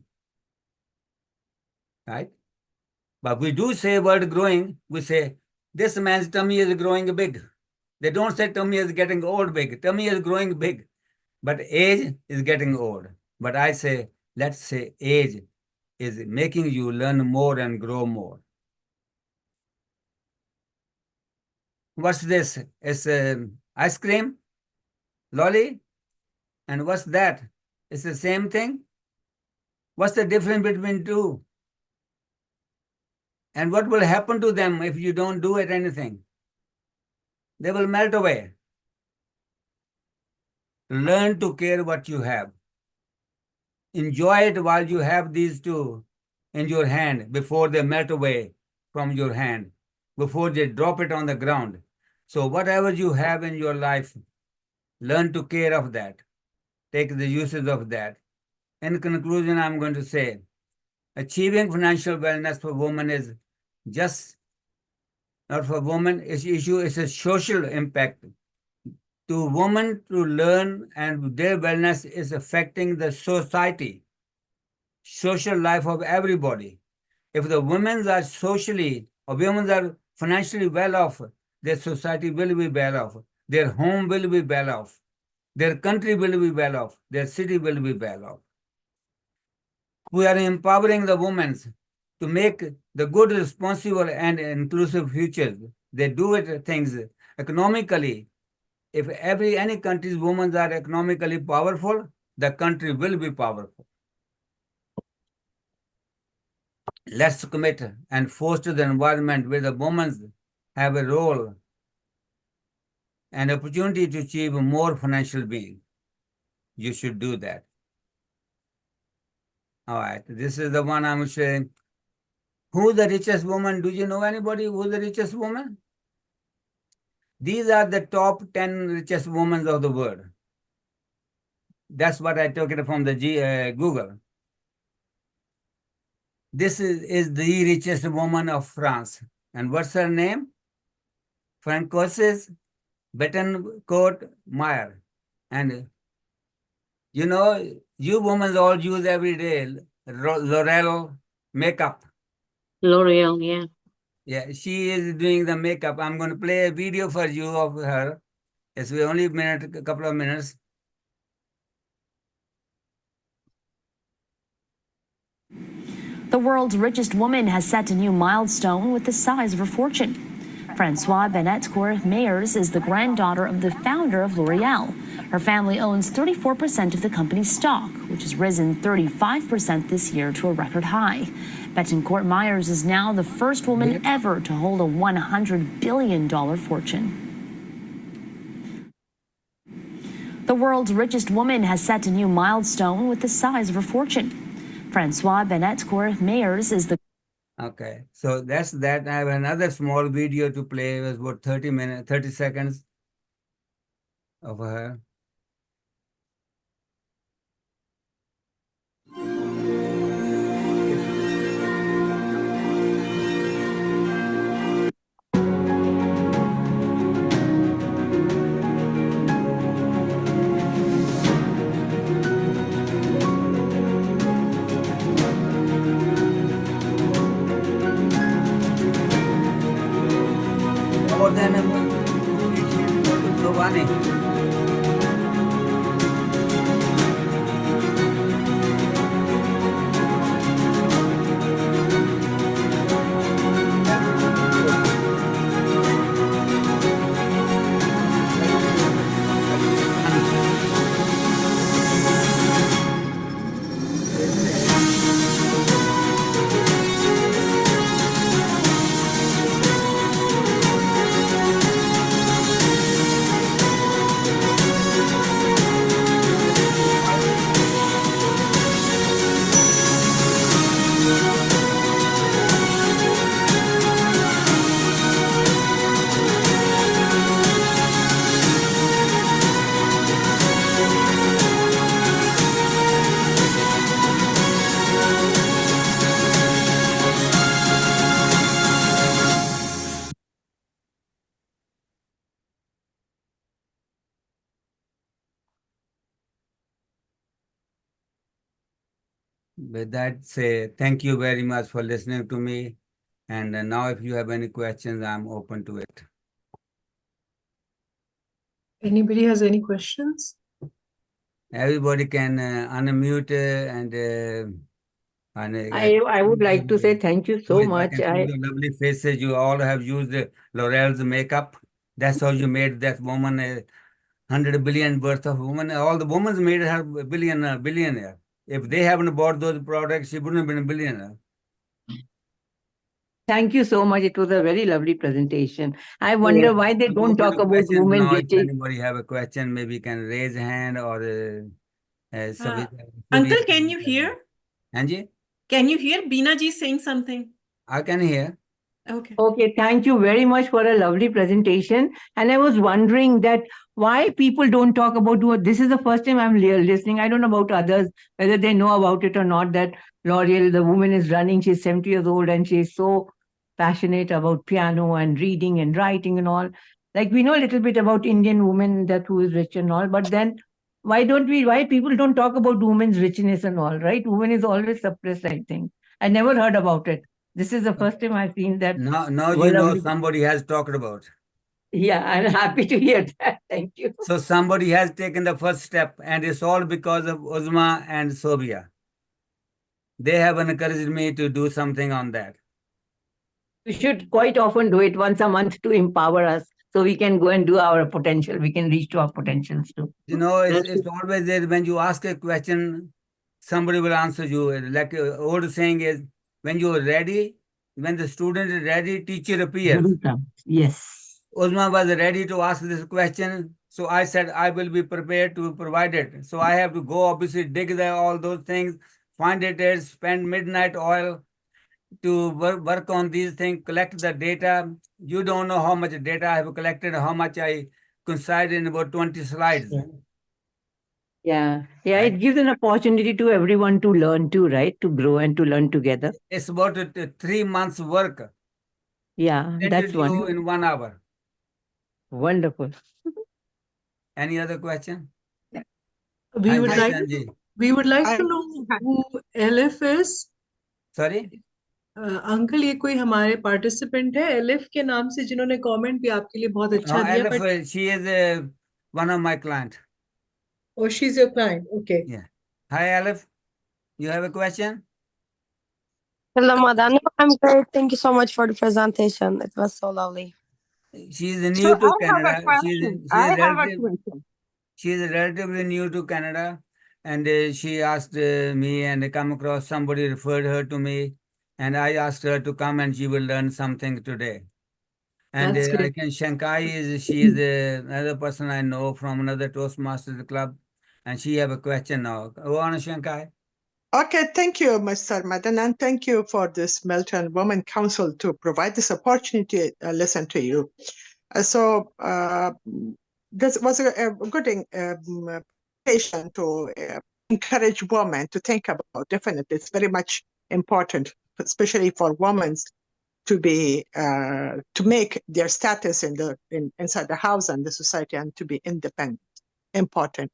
[SPEAKER 2] Right? But we do say word growing. We say, this man's tummy is growing big. They don't say tummy is getting old big. Tummy is growing big. But age is getting old. But I say, let's say age is making you learn more and grow more. What's this? It's ice cream, lolly, and what's that? It's the same thing. What's the difference between two? And what will happen to them if you don't do it anything? They will melt away. Learn to care what you have. Enjoy it while you have these two in your hand before they melt away from your hand, before they drop it on the ground. So whatever you have in your life, learn to care of that. Take the uses of that. In conclusion, I'm going to say, achieving financial wellness for women is just not for women. Its issue is a social impact. To women to learn, and their wellness is affecting the society, social life of everybody. If the women are socially, or women are financially well off, their society will be well off. Their home will be well off. Their country will be well off. Their city will be well off. We are empowering the women to make the good, responsible, and inclusive futures. They do it things economically. If any country's women are economically powerful, the country will be powerful. Let's commit and foster the environment where the women have a role and opportunity to achieve more financial being. You should do that. All right, this is the one I'm saying. Who's the richest woman? Do you know anybody who's the richest woman? These are the top 10 richest women of the world. That's what I took it from the Google. This is the richest woman of France. And what's her name? Francoise Bettencourt Meyer. And you know, you women all use every day L'Oreal makeup.
[SPEAKER 5] L'Oreal, yeah.
[SPEAKER 2] Yeah, she is doing the makeup. I'm going to play a video for you of her. It's only a couple of minutes.
[SPEAKER 6] The world's richest woman has set a new milestone with the size of her fortune. Francoise Benetcourt Meyers is the granddaughter of the founder of L'Oreal. Her family owns 34% of the company's stock, which has risen 35% this year to a record high. Bettencourt Meyers is now the first woman ever to hold a $100 billion fortune. The world's richest woman has set a new milestone with the size of her fortune. Francoise Benetcourt Meyers is the...
[SPEAKER 2] Okay, so that's that. I have another small video to play. It was about 30 seconds of her. More than a month, Giovanni. with that, say thank you very much for listening to me. And now if you have any questions, I'm open to it.
[SPEAKER 1] Anybody has any questions?
[SPEAKER 2] Everybody can unmute
[SPEAKER 5] I would like to say thank you so
[SPEAKER 2] I
[SPEAKER 5] much.
[SPEAKER 2] can see the lovely faces. You all have used L'Oreal's makeup. That's how you made that woman 100 billion worth of woman. All the women made her billionaire. If they haven't bought those products, she wouldn't have been a billionaire.
[SPEAKER 5] Thank you so much. It was a very lovely presentation. I
[SPEAKER 1] Yeah.
[SPEAKER 5] wonder why they
[SPEAKER 2] I'm
[SPEAKER 5] don't
[SPEAKER 2] open
[SPEAKER 5] talk
[SPEAKER 2] to
[SPEAKER 5] about
[SPEAKER 2] questions
[SPEAKER 5] women
[SPEAKER 2] now. If
[SPEAKER 5] riches.
[SPEAKER 2] anybody have a question, maybe you can raise a hand or
[SPEAKER 7] Uncle, can you hear?
[SPEAKER 2] Anji,
[SPEAKER 7] Can you hear Beena ji saying something?
[SPEAKER 2] I can hear.
[SPEAKER 7] Okay.
[SPEAKER 5] Okay, thank you very much for a lovely presentation. And I was wondering that why people don't talk about what this is the first time I'm listening. I don't know about others, whether they know about it or not, that L'Oreal, the woman is running, she's 70 years old and she's so passionate about piano and reading and writing and all. Like we know a little bit about Indian women that who is rich and all, but then why people don't talk about women's richness and all, right? Women is always suppressed, I think. I never heard about it. This is the first time I've seen that.
[SPEAKER 2] Now
[SPEAKER 5] Well,
[SPEAKER 2] you know
[SPEAKER 5] lovely.
[SPEAKER 2] somebody has talked about.
[SPEAKER 5] Yeah, I'm happy to hear that. Thank you.
[SPEAKER 2] So somebody has taken the first step, and it's all because of Uzma and Sobia. They have encouraged me to do something on that.
[SPEAKER 5] You should quite often do it once a month to empower us so we can go and do our potential. We can reach to our potentials too.
[SPEAKER 2] You know,
[SPEAKER 5] That's
[SPEAKER 2] it's always there when you ask a question, somebody will answer you. Like old saying is, when you're ready, when the student is ready, teacher appears.
[SPEAKER 5] Yes.
[SPEAKER 2] Uzma was ready to ask this question, so I said I will be prepared to provide it. So I have to go, obviously, dig all those things, find it, spend midnight oil to work on these things, collect the data. You don't know how much data I have collected, how much I coincided in about 20 slides.
[SPEAKER 5] Yeah. Yeah.
[SPEAKER 2] Right?
[SPEAKER 5] It gives an opportunity to everyone to learn too, right? To grow and to learn together.
[SPEAKER 2] It's about 3 months work.
[SPEAKER 5] Yeah. That's
[SPEAKER 2] Presented you in 1 hour.
[SPEAKER 5] Wonderful.
[SPEAKER 2] Any other question?
[SPEAKER 1] We would
[SPEAKER 2] Yes,
[SPEAKER 1] like
[SPEAKER 2] Sanji.
[SPEAKER 1] we would like
[SPEAKER 4] I-
[SPEAKER 1] to know who LF is.
[SPEAKER 2] Sorry?
[SPEAKER 1] Uncle ये कोई हमारे participant है elif के नाम से जिन्होंने comment भी आपके लिए बहुत अच्छा दिया but
[SPEAKER 2] She is one of my clients.
[SPEAKER 1] oh she's your client okay
[SPEAKER 2] Yeah. Hi, Aleph. You have a question?
[SPEAKER 8] Hello, Madan. I'm great. Thank you so much for the presentation. It was so lovely.
[SPEAKER 2] She is
[SPEAKER 4] So
[SPEAKER 2] new to
[SPEAKER 4] I have a
[SPEAKER 2] Canada.
[SPEAKER 4] question. I have a question.
[SPEAKER 2] She is relatively new to Canada, and she asked me, and come across somebody referred her to me, and I asked her to come, and she will learn something today. And
[SPEAKER 1] That's
[SPEAKER 2] I
[SPEAKER 1] great.
[SPEAKER 2] can she is another person I know from another Toastmasters club, and she have a question now. Go on, Shankai.
[SPEAKER 9] Okay, thank you, Mr. Madan, and thank you for this Melton Women Council to provide this opportunity to listen to you. This was a good invitation to encourage women to think about. Definitely, it's very much important, especially for women to be to make their status inside the house and the society and to be independent. Important.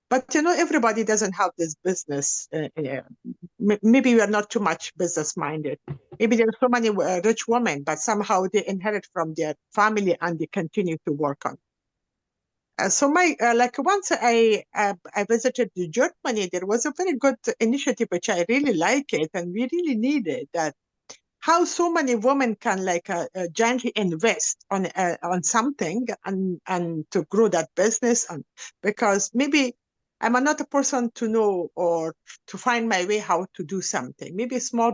[SPEAKER 9] But everybody doesn't have this business. Maybe we are not too much business minded. Maybe there are so many rich women, but somehow they inherit from their family and they continue to work on. So once I visited Germany, there was a very good initiative which I really like it, and we really need it. That how so many women can gently invest on something and to grow that business, and because maybe I'm not a person to know or to find my way how to do something. Maybe a small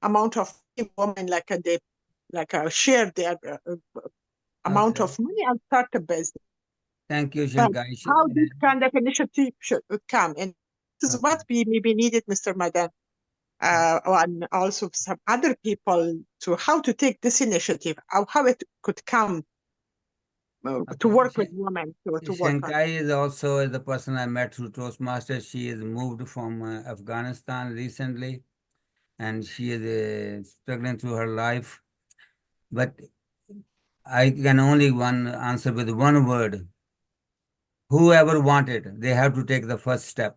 [SPEAKER 9] amount of women they share their amount of money and start a business.
[SPEAKER 2] Thank you,
[SPEAKER 9] But
[SPEAKER 2] Shankai.
[SPEAKER 9] how this kind of initiative should come, and this is what we maybe needed, Mr. Madan. And also some other people to how to take this initiative, how it could come to work with women to work on.
[SPEAKER 2] Shankai is also the person I met through Toastmasters. She has moved from Afghanistan recently, and she is struggling through her life. But I can only answer with one word. Whoever wanted, they have to take the first step.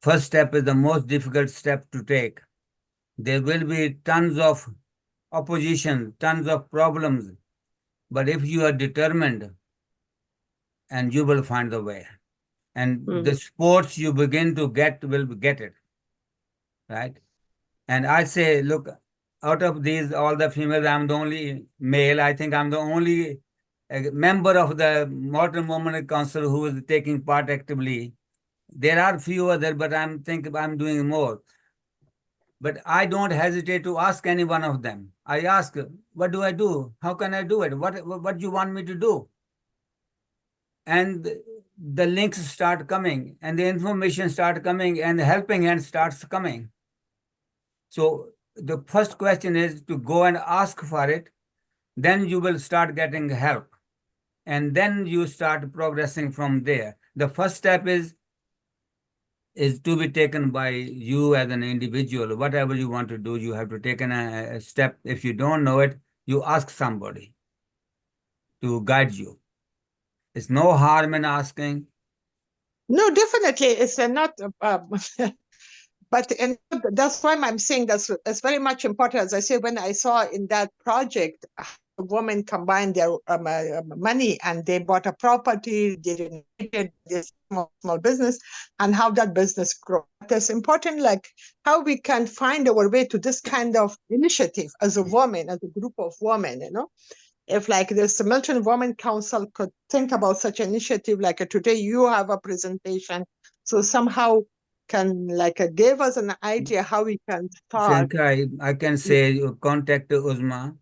[SPEAKER 2] first step is the most difficult step to take. There will be tons of opposition, tons of problems. But if you are determined, and you will find the way. And the sports you begin to get will get it. Right? And I say, look, out of these, all the females, I'm the only male. I think I'm the only member of the Modern Women Council who is taking part actively. There are few others, but I'm doing more. But I don't hesitate to ask any one of them. I ask, what do I do? How can I do it? What do you want me to do? And the links start coming, and the information start coming, and the helping hand starts coming. So the first question is to go and ask for it. Then you will start getting help. And then you start progressing from there. The first step is to be taken by you as an individual. Whatever you want to do, you have to take a step. If you don't know it, you ask somebody to guide you. It's no harm in asking.
[SPEAKER 9] No, definitely, it's not. But and that's why I'm saying that's very much important. As I say, when I saw in that project, women combined their money and they bought a property, they renovated this small business, and how that business grew. That's important, like how we can find our way to this kind of initiative as a woman, as a group of women, you know. If like this Milton Women Council could think about such initiative, like today you have a presentation, so somehow can like give us an idea how we can start.
[SPEAKER 2] I can say you contact Uzma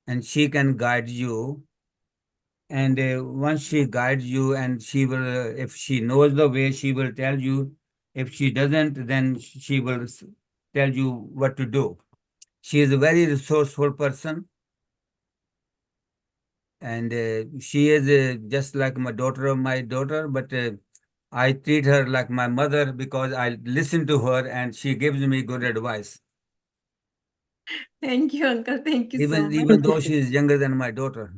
[SPEAKER 2] and she can guide you. And once she guides you, and she will, if she knows the way, she will tell you. If she doesn't, then she will tell you what to do. She is a very resourceful person. And she is just like my daughter, but I treat her like my mother because I listen to her and she gives me good advice.
[SPEAKER 7] Thank you, Uncle. Thank you so much.
[SPEAKER 2] Even though she is younger than my daughter.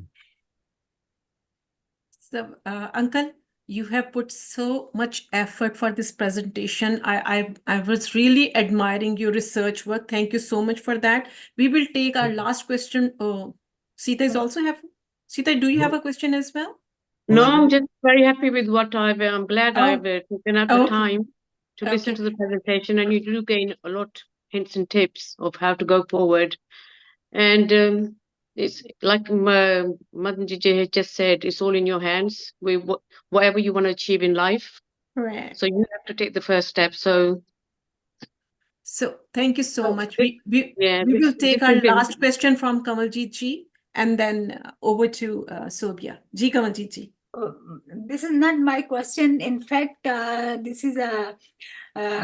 [SPEAKER 7] So, Uncle, you have put so much effort for this presentation. I was really admiring your research work. Thank you so much for that. We will take our last question. Sita is also have. Sita, do you have a question as well?
[SPEAKER 4] No, I'm just very happy with what I'm glad I've taken up the time to listen to the presentation, and you do gain a lot hints and tips of how to go forward. And it's like Madan has just said, it's all in your hands. Whatever you want to achieve in life.
[SPEAKER 7] Right.
[SPEAKER 4] So you have to take the first step. So
[SPEAKER 7] thank you so much. We will take our last question from Kamaljeet ji, and then over to Sobia. Ji, Kamaljeet ji.
[SPEAKER 10] This is not my question. In fact, this is a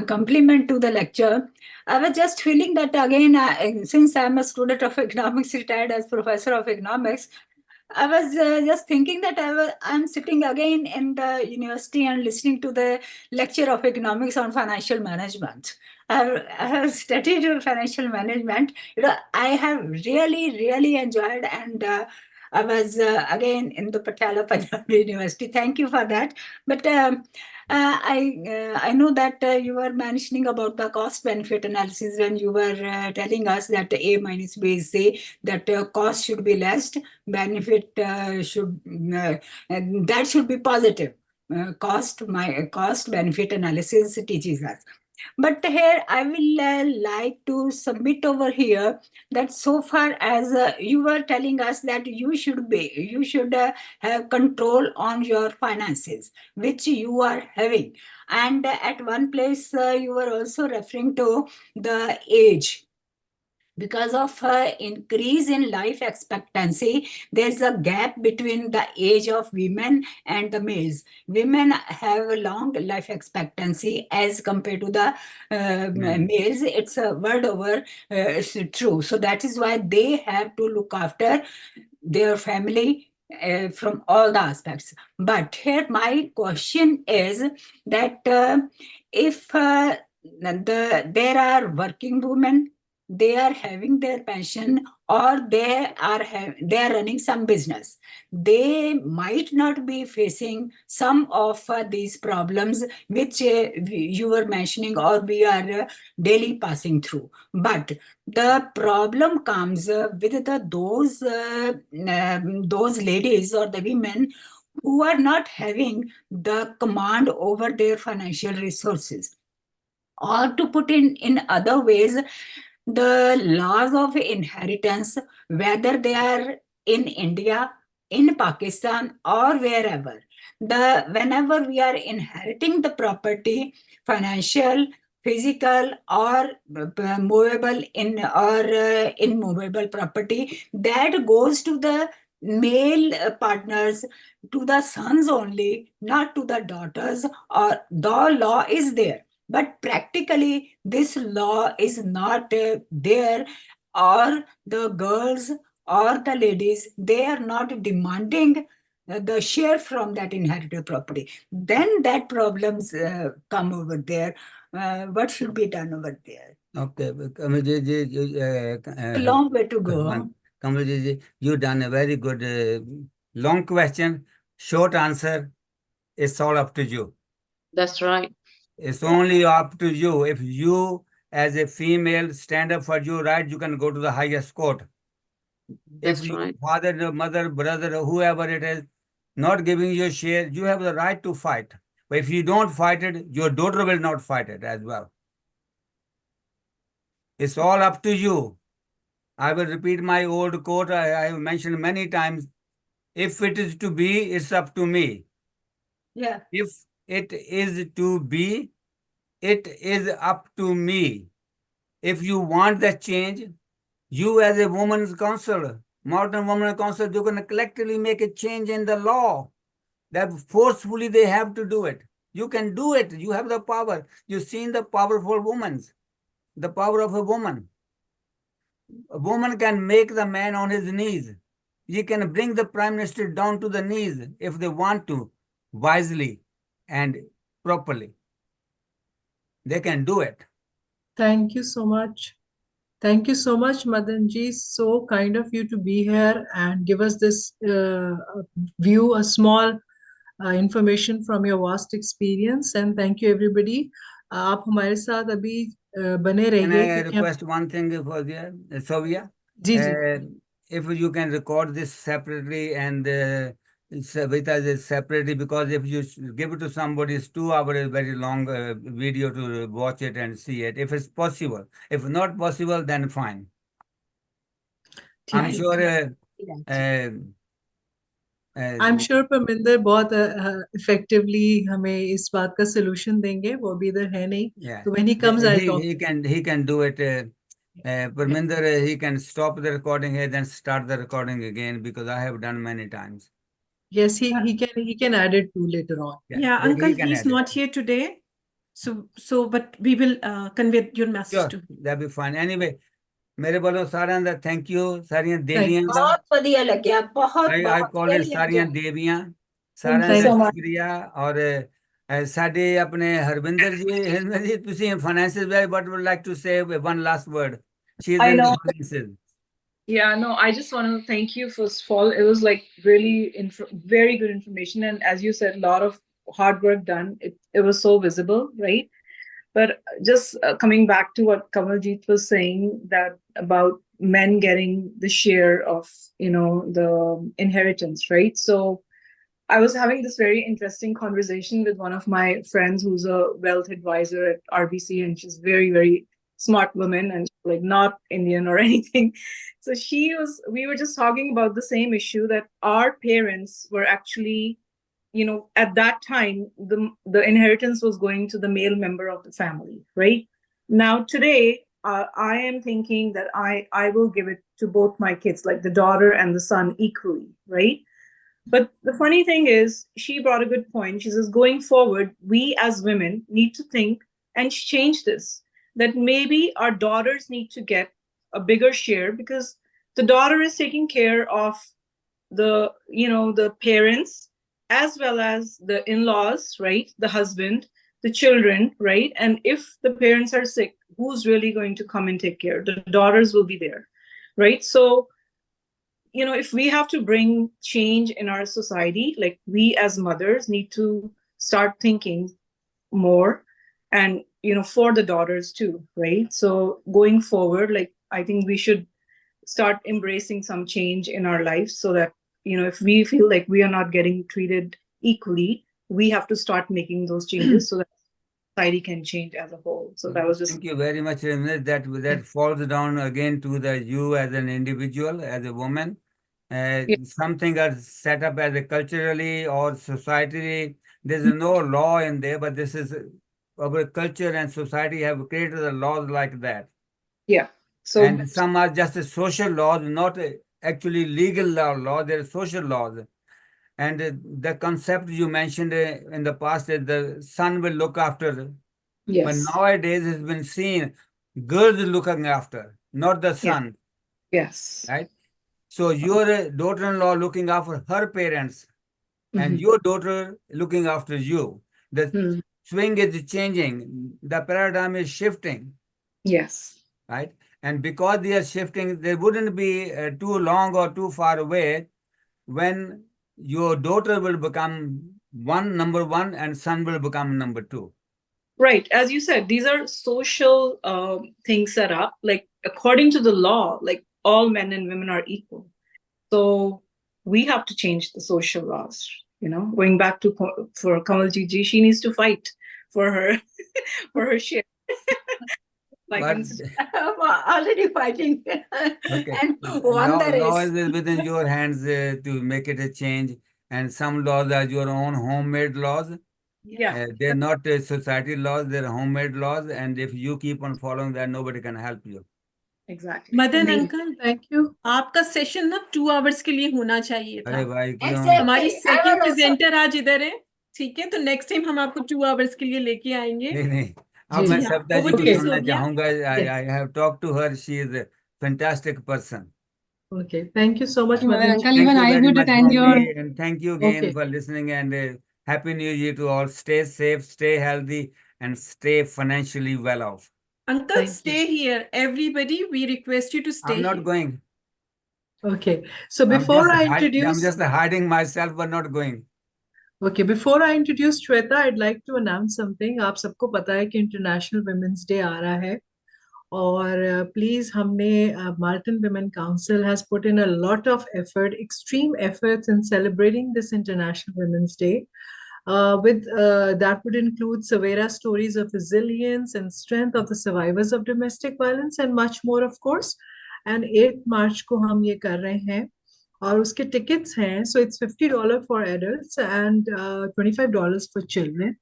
[SPEAKER 10] compliment to the lecture. I was just feeling that again, since I'm a student of economics, retired as professor of economics, I was just thinking that I'm sitting again in the university and listening to the lecture of economics on financial management. I have studied financial management. I have really enjoyed, and I was again in the Patiala Punjab University. Thank you for that. But I know that you were mentioning about the cost benefit analysis when you were telling us that A minus B is C, that cost should be less, benefit should that should be positive. Cost benefit analysis teaches us. But here I will like to submit over here that so far as you were telling us that you should have control on your finances, which you are having. And at one place you were also referring to the age. Because of increase in life expectancy, there's a gap between the age of women and the males. Women have a long life expectancy as compared to the males. It's a word over it's true. So that is why they have to look after their family from all the aspects. But here my question is that if there are working women, they are having their pension, or they are running some business. They might not be facing some of these problems which you were mentioning, or we are daily passing through. But the problem comes with those ladies or the women who are not having the command over their financial resources. Or to put in other ways, the laws of inheritance, whether they are in India, in Pakistan, or wherever, whenever we are inheriting the property, financial, physical, or movable immovable property, that goes to the male partners, to the sons only, not to the daughters. Or the law is there, but practically this law is not there, or the girls or the ladies, they are not demanding the share from that inherited property. Then that problems come over there. What should be done over there?
[SPEAKER 2] Okay,
[SPEAKER 10] A long way to go.
[SPEAKER 2] Kamalji, you done a very good long question, short answer. It's all up to you.
[SPEAKER 4] That's right.
[SPEAKER 2] It's only up to you. If you, as a female, stand up for your right, you can go to the highest court.
[SPEAKER 4] That's
[SPEAKER 2] If your
[SPEAKER 4] right.
[SPEAKER 2] father, mother, brother, whoever it is, not giving you a share, you have the right to fight. But if you don't fight it, your daughter will not fight it as well. It's all up to you. I will repeat my old quote I have mentioned many times. If it is to be, it's up to me.
[SPEAKER 10] Yeah.
[SPEAKER 2] If it is to be, it is up to me. If you want that change, you as a woman's council, modern women's council, you can collectively make a change in the law. That forcefully they have to do it. You can do it. You have the power. You've seen the powerful women, the power of a woman. A woman can make the man on his knees. You can bring the prime minister down to the knees if they want to, wisely and properly. They can do it.
[SPEAKER 1] Thank you so much. Thank you so much, Madan ji. So kind of you to be here and give us this view, a small information from your vast experience. And thank you, everybody. आप हमारे साथ अभी बने
[SPEAKER 2] Can
[SPEAKER 1] रहिए
[SPEAKER 2] I
[SPEAKER 1] क्योंकि हम
[SPEAKER 2] request one thing for the Sylvia?
[SPEAKER 1] Ji ji
[SPEAKER 2] If you can record this separately and Shveta is separately, because if you give it to somebody, it's 2 hours, very long video to watch it and see it, if it's possible. If not possible, then fine. I'm sure.
[SPEAKER 1] I'm sure Parminder बहुत effectively हमें इस बात का solution देंगे. वो भी इधर है नहीं.
[SPEAKER 2] Yeah.
[SPEAKER 1] So when he comes, I'll talk.
[SPEAKER 2] He can do it. Parminder, he can stop the recording here, then start the recording again, because I have done many times.
[SPEAKER 1] Yes, he can add it too later on.
[SPEAKER 7] Yeah, Uncle, he's not here today. So but we will convey your message
[SPEAKER 2] Sure,
[SPEAKER 7] to him.
[SPEAKER 2] that'll be fine. Anyway, मेरे बोलो सारियां दा thank you, सारियां देवियां दा.
[SPEAKER 10] बहुत बढ़िया लग्या, बहुत
[SPEAKER 2] I
[SPEAKER 10] बहुत
[SPEAKER 2] call it
[SPEAKER 10] very
[SPEAKER 2] सारियां
[SPEAKER 10] enjoy.
[SPEAKER 2] देवियां.
[SPEAKER 10] Thank
[SPEAKER 2] सारियां
[SPEAKER 10] you
[SPEAKER 2] दा
[SPEAKER 10] so much.
[SPEAKER 2] शुक्रिया. और ਸਾਡੇ अपने हरविंदर जी ਤੁਸੀਂ finances but would like to say one last word. She's
[SPEAKER 11] I
[SPEAKER 2] in
[SPEAKER 11] know.
[SPEAKER 2] finances.
[SPEAKER 11] Yeah, no, I just want to thank you first of all. It was like really very good information. And as you said, a lot of hard work done. It was so visible, right? But just coming back to what Kamaljeet was saying, that about men getting the share of, the inheritance, right? So I was having this very interesting conversation with one of my friends who's a wealth advisor at RBC, and she's very, very smart woman and like not Indian or anything. So we were just talking about the same issue, that our parents were actually, at that time, the inheritance was going to the male member of the family, right? Now today, I am thinking that I will give it to both my kids, like the daughter and the son equally, right? But the funny thing is, she brought a good point. She says, going forward, we as women need to think and change this, that maybe our daughters need to get a bigger share, because the daughter is taking care of the parents as well as the in-laws, right? The husband, the children, right? And if the parents are sick, who's really going to come and take care? The daughters will be there, right? So, if we have to bring change in our society, like we as mothers need to start thinking more, and for the daughters too, right? So going forward, like I think we should start embracing some change in our lives, so that if we feel like we are not getting treated equally, we have to start making those changes so that society can change as a whole. So that was just.
[SPEAKER 2] Thank you very much, Ramneet. That falls down again to you as an individual, as a woman. Something are set up as a culturally or societally. There's no law in there, but this is our culture and society have created the laws like that.
[SPEAKER 11] Yeah. So
[SPEAKER 2] and some are just social laws, not actually legal law. They're social laws. And the concept you mentioned in the past is the son will look after.
[SPEAKER 11] Yes.
[SPEAKER 2] But nowadays it's been seen girls looking after, not the son.
[SPEAKER 11] Yes.
[SPEAKER 2] Right? So your daughter-in-law looking after her parents, and your daughter looking after you. The swing is changing. The paradigm is shifting.
[SPEAKER 11] Yes.
[SPEAKER 2] Right? And because they are shifting, they wouldn't be too long or too far away when your daughter will become number one, and son will become number two.
[SPEAKER 11] Right. As you said, these are social things set up. Like, according to the law, like all men and women are equal. So we have to change the social laws. Going back to for Kamalji ji, she needs to fight for her for her share.
[SPEAKER 10] I'm already fighting.
[SPEAKER 2] Okay.
[SPEAKER 10] And won the
[SPEAKER 2] Law
[SPEAKER 10] race.
[SPEAKER 2] is within your hands to make it a change. And some laws are your own homemade laws.
[SPEAKER 11] Yeah.
[SPEAKER 2] They're not society laws, they're homemade laws. And if you keep on following that, nobody can help you.
[SPEAKER 11] Exactly.
[SPEAKER 7] Madan
[SPEAKER 1] Amazing.
[SPEAKER 7] Uncle,
[SPEAKER 1] Thank you.
[SPEAKER 7] आपका session ना 2 hours के लिए होना चाहिए था।
[SPEAKER 2] अरे भाई क्यों?
[SPEAKER 7] हमारी सेकंड प्रेजेंटर आज इधर है, ठीक है? तो नेक्स्ट टाइम हम आपको 2 आवर्स के लिए लेके आएंगे।
[SPEAKER 2] नहीं अब मैं सविता जी को सुनना चाहूंगा। I have talked to her. She is a fantastic person.
[SPEAKER 1] Okay, thank you so much, Madan.
[SPEAKER 2] Uncle, even I would attend your. And thank you again for listening, and Happy New Year to all. Stay safe, stay healthy, and stay financially well off.
[SPEAKER 7] Uncle, stay here. Everybody, we request you to stay
[SPEAKER 2] I'm not
[SPEAKER 7] here.
[SPEAKER 2] going.
[SPEAKER 1] Okay, so before I introduce.
[SPEAKER 2] I'm just hiding myself, but not going.
[SPEAKER 1] Okay, before I introduce Shweta, I'd like to announce something. आप सबको पता है कि international women's day आ रहा है, और please हमने Malton Women Council has put in a lot of effort, extreme efforts in celebrating this International Women's Day. That would include Savera stories of resilience and strength of the survivors of domestic violence and much more, of course. And 8th March को हम ये कर रहे हैं, और उसके tickets हैं, so it's $50 for adults and $25 for children.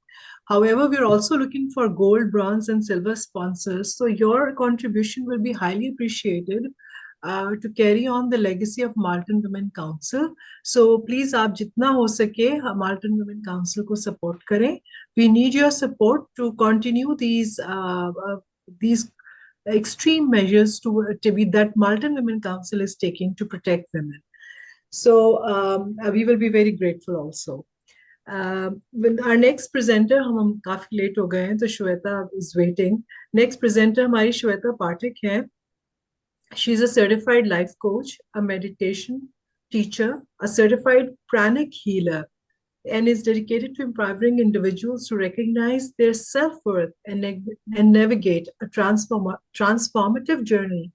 [SPEAKER 1] However, we're also looking for gold, bronze, and silver sponsors. So your contribution will be highly appreciated to carry on the legacy of Malton Women Council. So please, आप जितना हो सके Malton Women Council को support करें. We need your support to continue these extreme measures that Malton Women Council is taking to protect women. So we will be very grateful also. With our next presenter, हम काफी late हो गए हैं, तो Shweta is waiting. Next presenter हमारी श्वेता पाठक है. She is a certified life coach, a meditation teacher, a certified pranic healer, and is dedicated to empowering individuals to recognize their self-worth and navigate a transformative journey.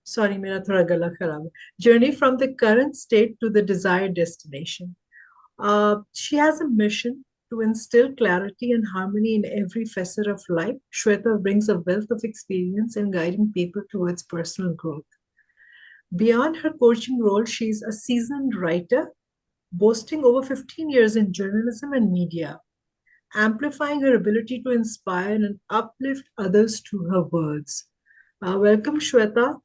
[SPEAKER 1] Sorry, मेरा थोड़ा गला खराब है. Journey from the current state to the desired destination. She has a mission to instill clarity and harmony in every facet of life. Shveta brings a wealth of experience in guiding people towards personal growth. Beyond her coaching role, she is a seasoned writer, boasting over 15 years in journalism and media, amplifying her ability to inspire and uplift others through her words. Welcome, Shveta.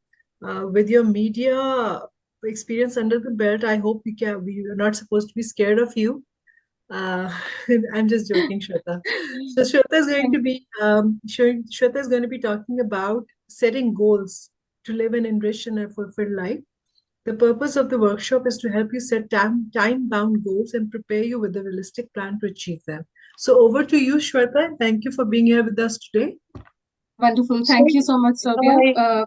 [SPEAKER 1] With your media experience under the belt, I hope we are not supposed to be scared of you. I'm just joking, Shweta. So Shweta is going to be talking about setting goals to live an enriched and a fulfilled life. The purpose of the workshop is to help you set time-bound goals and prepare you with a realistic plan to achieve them. So over to you, Shweta. Thank you for being here with us today.
[SPEAKER 12] Wonderful. Thank you so much, Sophia, for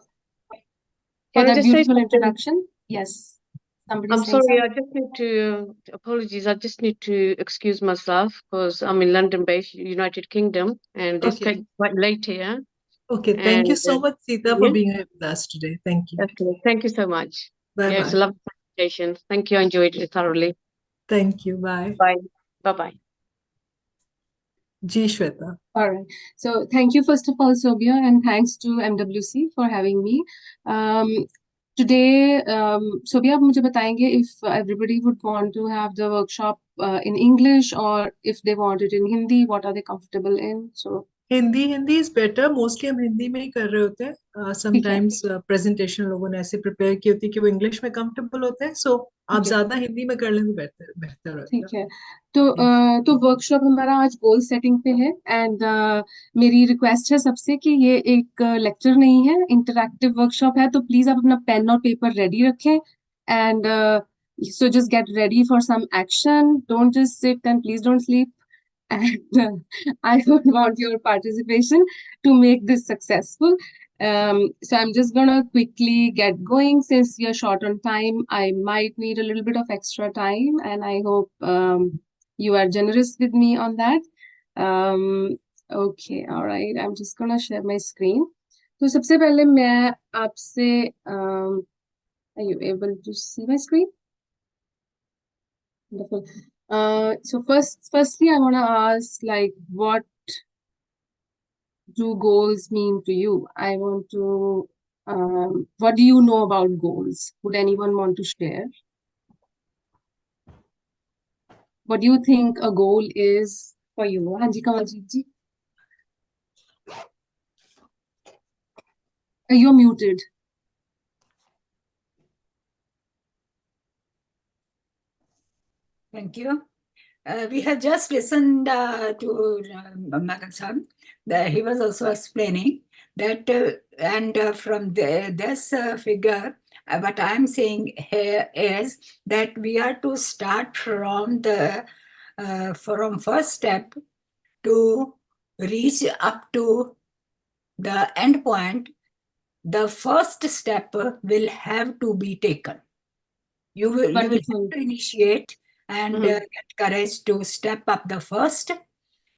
[SPEAKER 4] Can I
[SPEAKER 12] that
[SPEAKER 4] just say
[SPEAKER 12] beautiful
[SPEAKER 4] something?
[SPEAKER 12] introduction. Yes. Somebody
[SPEAKER 4] I'm
[SPEAKER 12] saying
[SPEAKER 4] sorry, I
[SPEAKER 12] something.
[SPEAKER 4] just need to, apologies, I just need to excuse myself because I'm in London-based, United Kingdom, and it's
[SPEAKER 1] Okay.
[SPEAKER 4] quite late here.
[SPEAKER 1] Okay. Thank you so much, Sita, for
[SPEAKER 4] yeah,
[SPEAKER 1] being here with us today. Thank you.
[SPEAKER 4] okay, thank you so much. Yeah, it's a
[SPEAKER 1] Bye-bye.
[SPEAKER 4] lovely presentation. Thank you, I enjoyed it thoroughly.
[SPEAKER 1] Thank you. Bye.
[SPEAKER 4] Bye. Bye-bye.
[SPEAKER 1] Ji Shweta.
[SPEAKER 12] All right. So thank you, first of all, Sophia, and thanks to MWC for having me. Today, Sophia, आप मुझे बताएंगे if everybody would want to have the workshop in English or if they want it in Hindi, what are they comfortable in? So
[SPEAKER 1] Hindi is better. Mostly हम हिंदी में ही कर रहे होते हैं. Sometimes presentation लोगों ने ऐसे prepare की होती है कि वो English में comfortable होते हैं. So आप ज़्यादा हिंदी में कर लें तो बेहतर होता है.
[SPEAKER 12] ठीक है. तो वर्कशॉप हमारा आज गोल सेटिंग पे है एंड मेरी रिक्वेस्ट है सबसे कि ये एक लेक्चर नहीं है, इंटरैक्टिव वर्कशॉप है, तो प्लीज आप अपना पेन और पेपर रेडी रखें and so just get ready for some action. Don't just sit and please don't sleep. And I would want your participation to make this successful. So I'm just gonna quickly get going since we are short on time. I might need a little bit of extra time, and I hope you are generous with me on that. Okay, all right. I'm just gonna share my screen. तो सबसे पहले मैं आपसे are you able to see my screen? Wonderful. So firstly, I want to ask, like, what do goals mean to you? I want to, what do you know about goals? Would anyone want to share? What do you think a goal is for you? Hanji Kamaljeet ji. You're muted.
[SPEAKER 10] Thank you. We have just listened to Madan Sahab. He was also explaining that, and from this figure, what I'm saying here is that we are to start from the from first step to reach up to the end point. The first step will have to be taken. You will have to initiate and get courage to step up the first,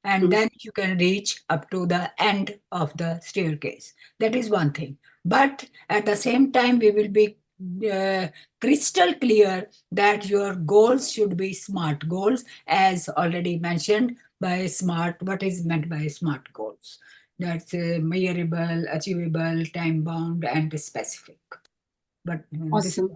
[SPEAKER 10] and then you can reach up to the end of the staircase. That is one thing. But at the same time, we will be crystal clear that your goals should be SMART goals, as already mentioned by SMART. What is meant by SMART goals? That's measurable, achievable, time-bound, and specific. But this
[SPEAKER 12] Awesome.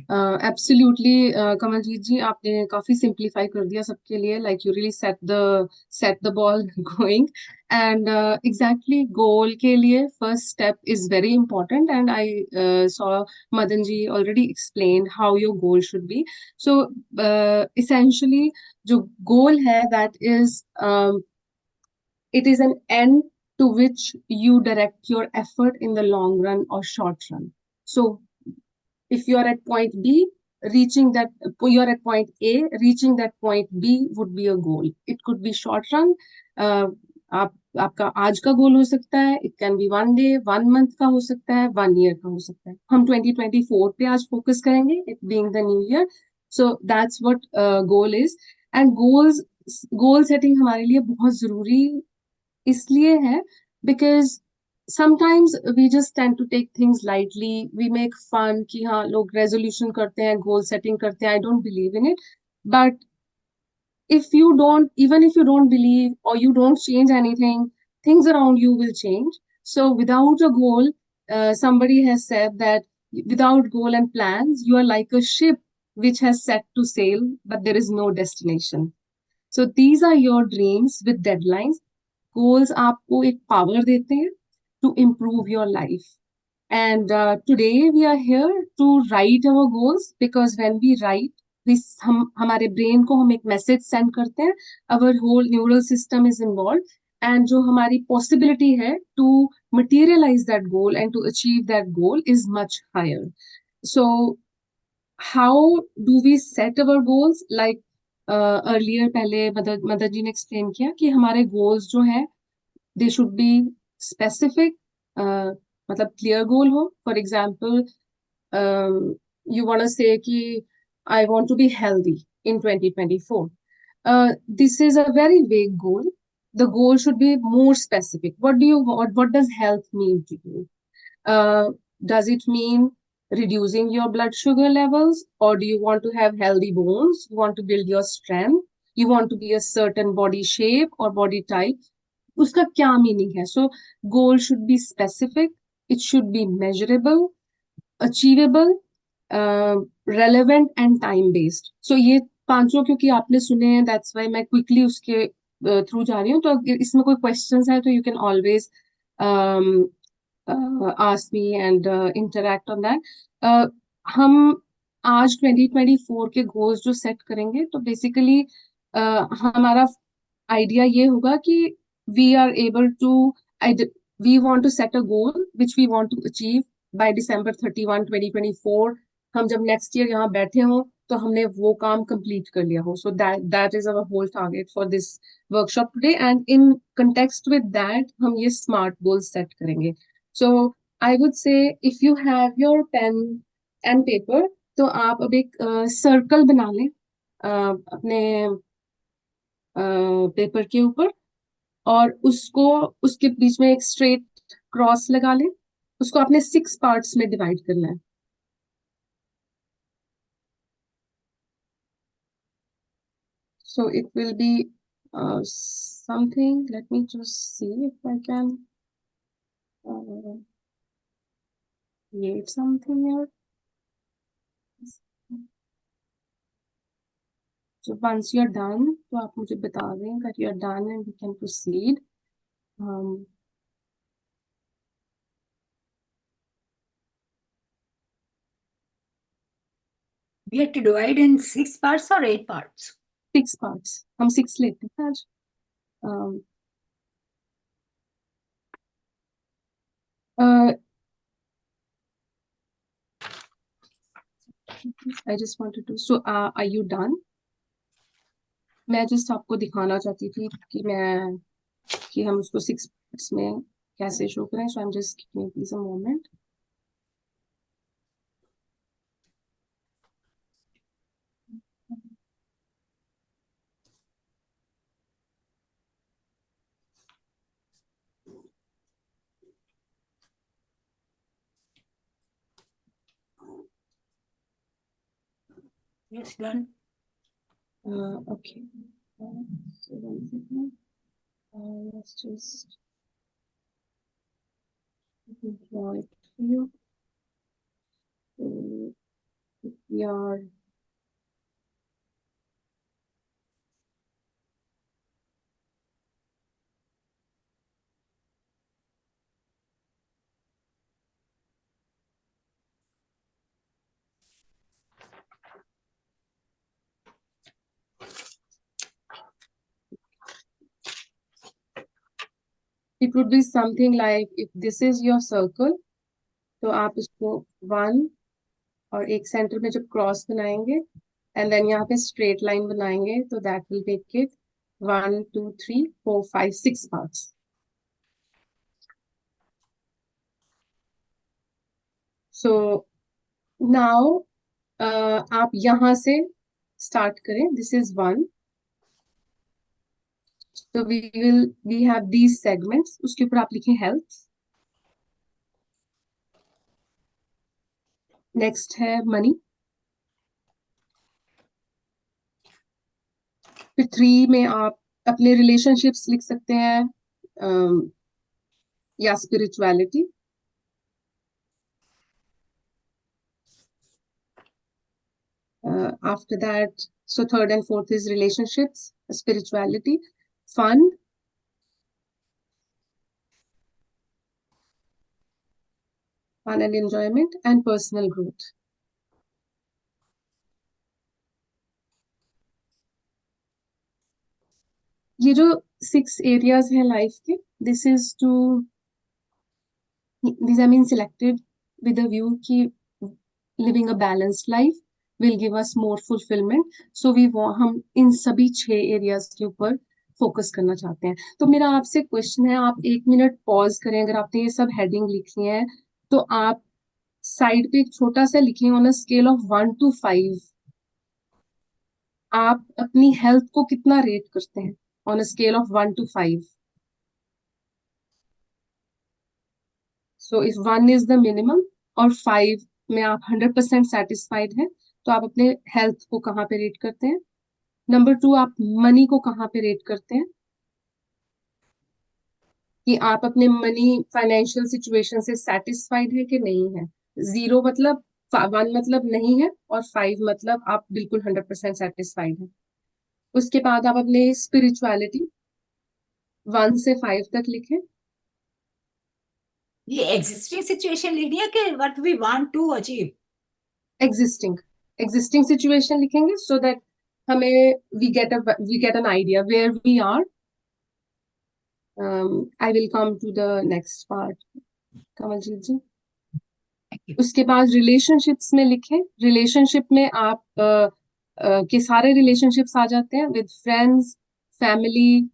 [SPEAKER 12] Absolutely, Kamaljeet ji, आपने काफी simplify कर दिया सबके लिए. Like you really set the ball going, and exactly goal के लिए first step is very important. And I saw Madan ji already explained how your goal should be. So essentially, जो goal है, that is it is an end to which you direct your effort in the long run or short run. So if you're at point B, you're at point A, reaching that point B would be a goal. It could be short run. आपका आज का गोल हो सकता है. It can be 1 day, 1 month का हो सकता है, 1 year का हो सकता है. हम 2024 पे आज focus करेंगे, it being the new year. So that's what goal is. And goal setting हमारे लिए बहुत जरूरी इसलिए है because sometimes we just tend to take things lightly. We make fun कि हाँ लोग resolution करते हैं, goal setting करते हैं. I don't believe in it. But even if you don't believe or you don't change anything, things around you will change. So without a goal, somebody has said that without goal and plans, you are like a ship which has set to sail, but there is no destination. So these are your dreams with deadlines. Goals आपको एक power देते हैं to improve your life. And today we are here to write our goals, because when we write, हमारे brain को हम एक message send करते हैं. Our whole neural system is involved, and जो हमारी possibility है to materialize that goal and to achieve that goal is much higher. So how do we set our goals? Like earlier पहले मदन जी ने explain किया कि हमारे गोल्स जो है दे शुड बी स्पेसिफिक, मतलब क्लियर गोल हो. For example you want to say कि I want to be healthy in 2024. This is a very vague goal. The goal should be more specific. What do you want? What does health mean to you? Does it mean reducing your blood sugar levels, or do you want to have healthy bones? You want to build your strength? You want to be a certain body shape or body type? उसका क्या meaning है? So goal should be specific. It should be measurable, achievable, relevant and time based. So ये पांचों क्योंकि आपने सुने हैं, that's why मैं quickly उसके through जा रही हूँ. तो इसमें कोई questions है तो you can always ask me and interact on that. हम आज 2024 के goals जो set करेंगे तो basically हमारा idea ये होगा कि we are able to we want to set a goal which we want to achieve by December 31, 2024. हम जब next year यहाँ बैठे हों तो हमने वो काम complete कर लिया हो. So that is our whole target for this workshop today. And in context with that, हम ये smart goals set करेंगे. So I would say if you have your pen and paper, तो आप अब एक circle बना लें अपने पेपर के ऊपर, और उसको उसके बीच में एक स्ट्रेट क्रॉस लगा लें. उसको आपने 6 पार्ट्स में डिवाइड करना है. So it will be something. Let me just see if I can create something here. So once you're done, तो आप मुझे बता दें that you're done and we can proceed.
[SPEAKER 10] We have to divide in 6 parts or 8 parts?
[SPEAKER 12] 6 parts. हम 6 लेते हैं आज. I just wanted to. So are you done? मैं just आपको दिखाना चाहती थी कि हम उसको 6 parts में कैसे show करें. So I'm just giving me please a moment.
[SPEAKER 10] Yes, done.
[SPEAKER 12] Okay. So 1 second. Let's just draw it for you. So we are it would be something like if this is your circle, तो आप इसको 1 और एक centre में जब cross बनाएंगे and then यहाँ पे straight line बनाएंगे तो that will make it 1, 2, 3, 4, 5, 6 parts. So now आप यहाँ से start करें. This is 1. So we have these segments. उसके ऊपर आप लिखें health. Next है money. फिर 3 में आप अपने relationships लिख सकते हैं या spirituality. After that, so 3rd and 4th is relationships, spirituality, fun, fun and enjoyment, and personal growth. ये जो 6 areas हैं life के, these have been selected with a view कि living a balanced life, will give us more fulfillment. So हम इन सभी 6 areas के ऊपर focus करना चाहते हैं. तो मेरा आपसे क्वेश्चन है, आप 1 मिनट पॉज करें. अगर आपने ये सब हेडिंग लिखी है तो आप साइड पे एक छोटा सा लिखें on a scale of 1 to 5. आप अपनी हेल्थ को कितना रेट करते हैं on a scale of 1 to 5? So if 1 is the minimum और 5 में आप 100% सेटिस्फाइड हैं, तो आप अपने हेल्थ को कहाँ पे रेट करते हैं? नंबर 2, आप मनी को कहाँ पे रेट करते हैं कि आप अपने मनी फाइनेंशियल सिचुएशन से सेटिस्फाइड है कि नहीं है? 0 मतलब 1 मतलब नहीं है और 5 मतलब आप बिल्कुल 100% सेटिस्फाइड है. उसके बाद आप अपने स्पिरिचुअलिटी 1 से 5 तक लिखें.
[SPEAKER 10] ये एग्जिस्टिंग सिचुएशन लिखनी है कि what we want to achieve?
[SPEAKER 12] Existing situation लिखेंगे सो दैट हमें we get an idea where we are. I will come to the next part, Kamaljeet ji. उसके बाद रिलेशनशिप्स में लिखें. रिलेशनशिप में आप के सारे रिलेशनशिप्स आ जाते हैं विद फ्रेंड्स, फैमिली.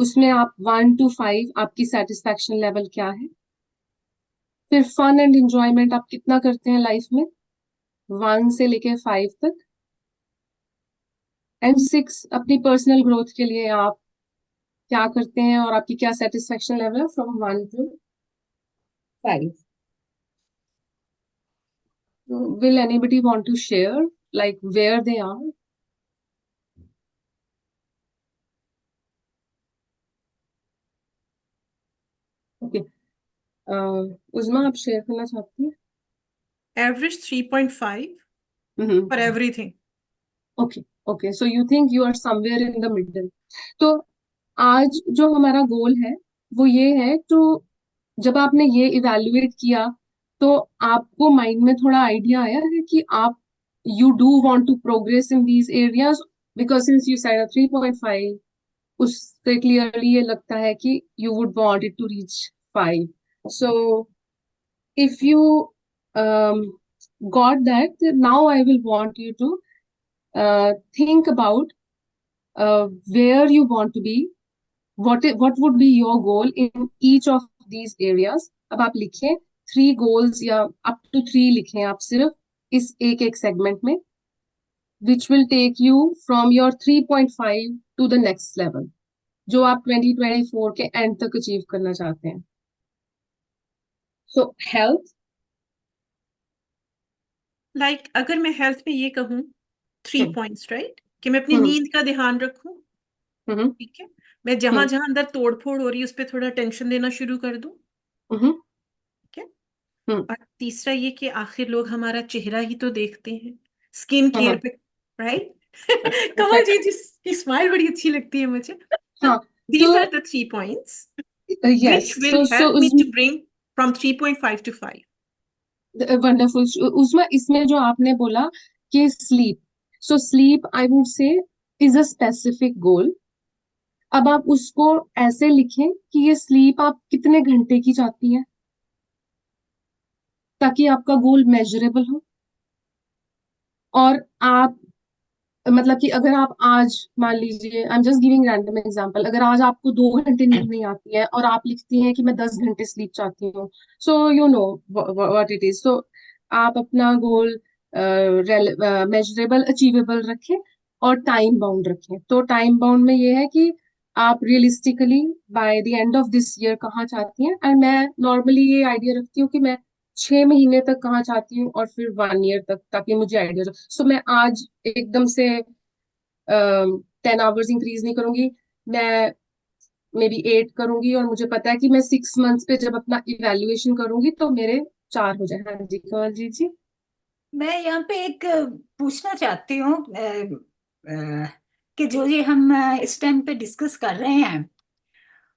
[SPEAKER 12] उसमें आप 1 to 5 आपकी सेटिस्फैक्शन लेवल क्या है. फिर फन एंड एंजॉयमेंट आप कितना करते हैं लाइफ में, 1 से लेके 5 तक. एंड 6, अपनी पर्सनल ग्रोथ के लिए आप क्या करते हैं और आपकी क्या सेटिस्फैक्शन लेवल है from 1 to 5. Will anybody want to share like where they are? Okay. Uzma, आप शेयर करना चाहती हैं?
[SPEAKER 7] Average 3.5 for everything.
[SPEAKER 12] Okay. So you think you are somewhere in the middle. तो आज जो हमारा गोल है वो ये है, तो जब आपने ये इवैल्यूएट किया तो आपको माइंड में थोड़ा आइडिया आया है कि आप you do want to progress in these areas, because since you said a 3.5, उससे क्लियरली ये लगता है कि you would want it to reach 5. So if you got that, now I will want you to think about where you want to be, what would be your goal in each of these areas. अब आप लिखें 3 goals या up to 3 लिखें आप सिर्फ इस एक segment में, which will take you from your 3.5 to the next level, जो आप 2024 के एंड तक अचीव करना चाहते हैं. So health,
[SPEAKER 7] Like अगर मैं हेल्थ में ये कहूँ 3 points, right? कि मैं अपनी नींद का ध्यान रखूं. ठीक है. मैं जहां अंदर तोड़फोड़ हो रही है उस पर थोड़ा टेंशन देना शुरू कर दूं. ठीक है. और तीसरा ये कि आखिर लोग हमारा चेहरा ही तो देखते हैं, स्किन केयर पे, राइट? कमल जी की स्माइल बड़ी अच्छी लगती है मुझे. These are the 3 points which will help me to bring from 3.5 to 5.
[SPEAKER 12] Wonderful. उसमें इसमें जो आपने बोला कि sleep, so sleep I would say is a specific goal. अब आप उसको ऐसे लिखें कि ये स्लीप आप कितने घंटे की चाहती हैं, ताकि आपका गोल मेजरेबल हो. और आप मतलब कि अगर आप आज मान लीजिए, I am just giving random example, अगर आज आपको 2 घंटे नींद नहीं आती है और आप लिखती हैं कि मैं 10 घंटे स्लीप चाहती हूँ, so you know what it is. So आप अपना गोल मेजरेबल, अचीवेबल रखें और टाइम बाउंड रखें. तो टाइम बाउंड में ये है कि आप realistically by the end of this year कहाँ चाहती हैं. एंड मैं नॉर्मली ये आइडिया रखती हूँ कि मैं 6 महीने तक कहाँ चाहती हूँ और फिर 1 ईयर तक, ताकि मुझे आइडिया हो. सो मैं आज एकदम से 10 आवर्स इंक्रीज नहीं करूंगी, मैं मे बी 8 करूंगी और मुझे पता है कि मैं 6 मंथ्स पे जब अपना इवेल्युएशन करूंगी तो मेरे 4 हो जाए. हाँ जी कमल जी.
[SPEAKER 10] मैं यहाँ पे एक पूछना चाहती हूँ कि जो ये हम इस टाइम पे डिस्कस कर रहे हैं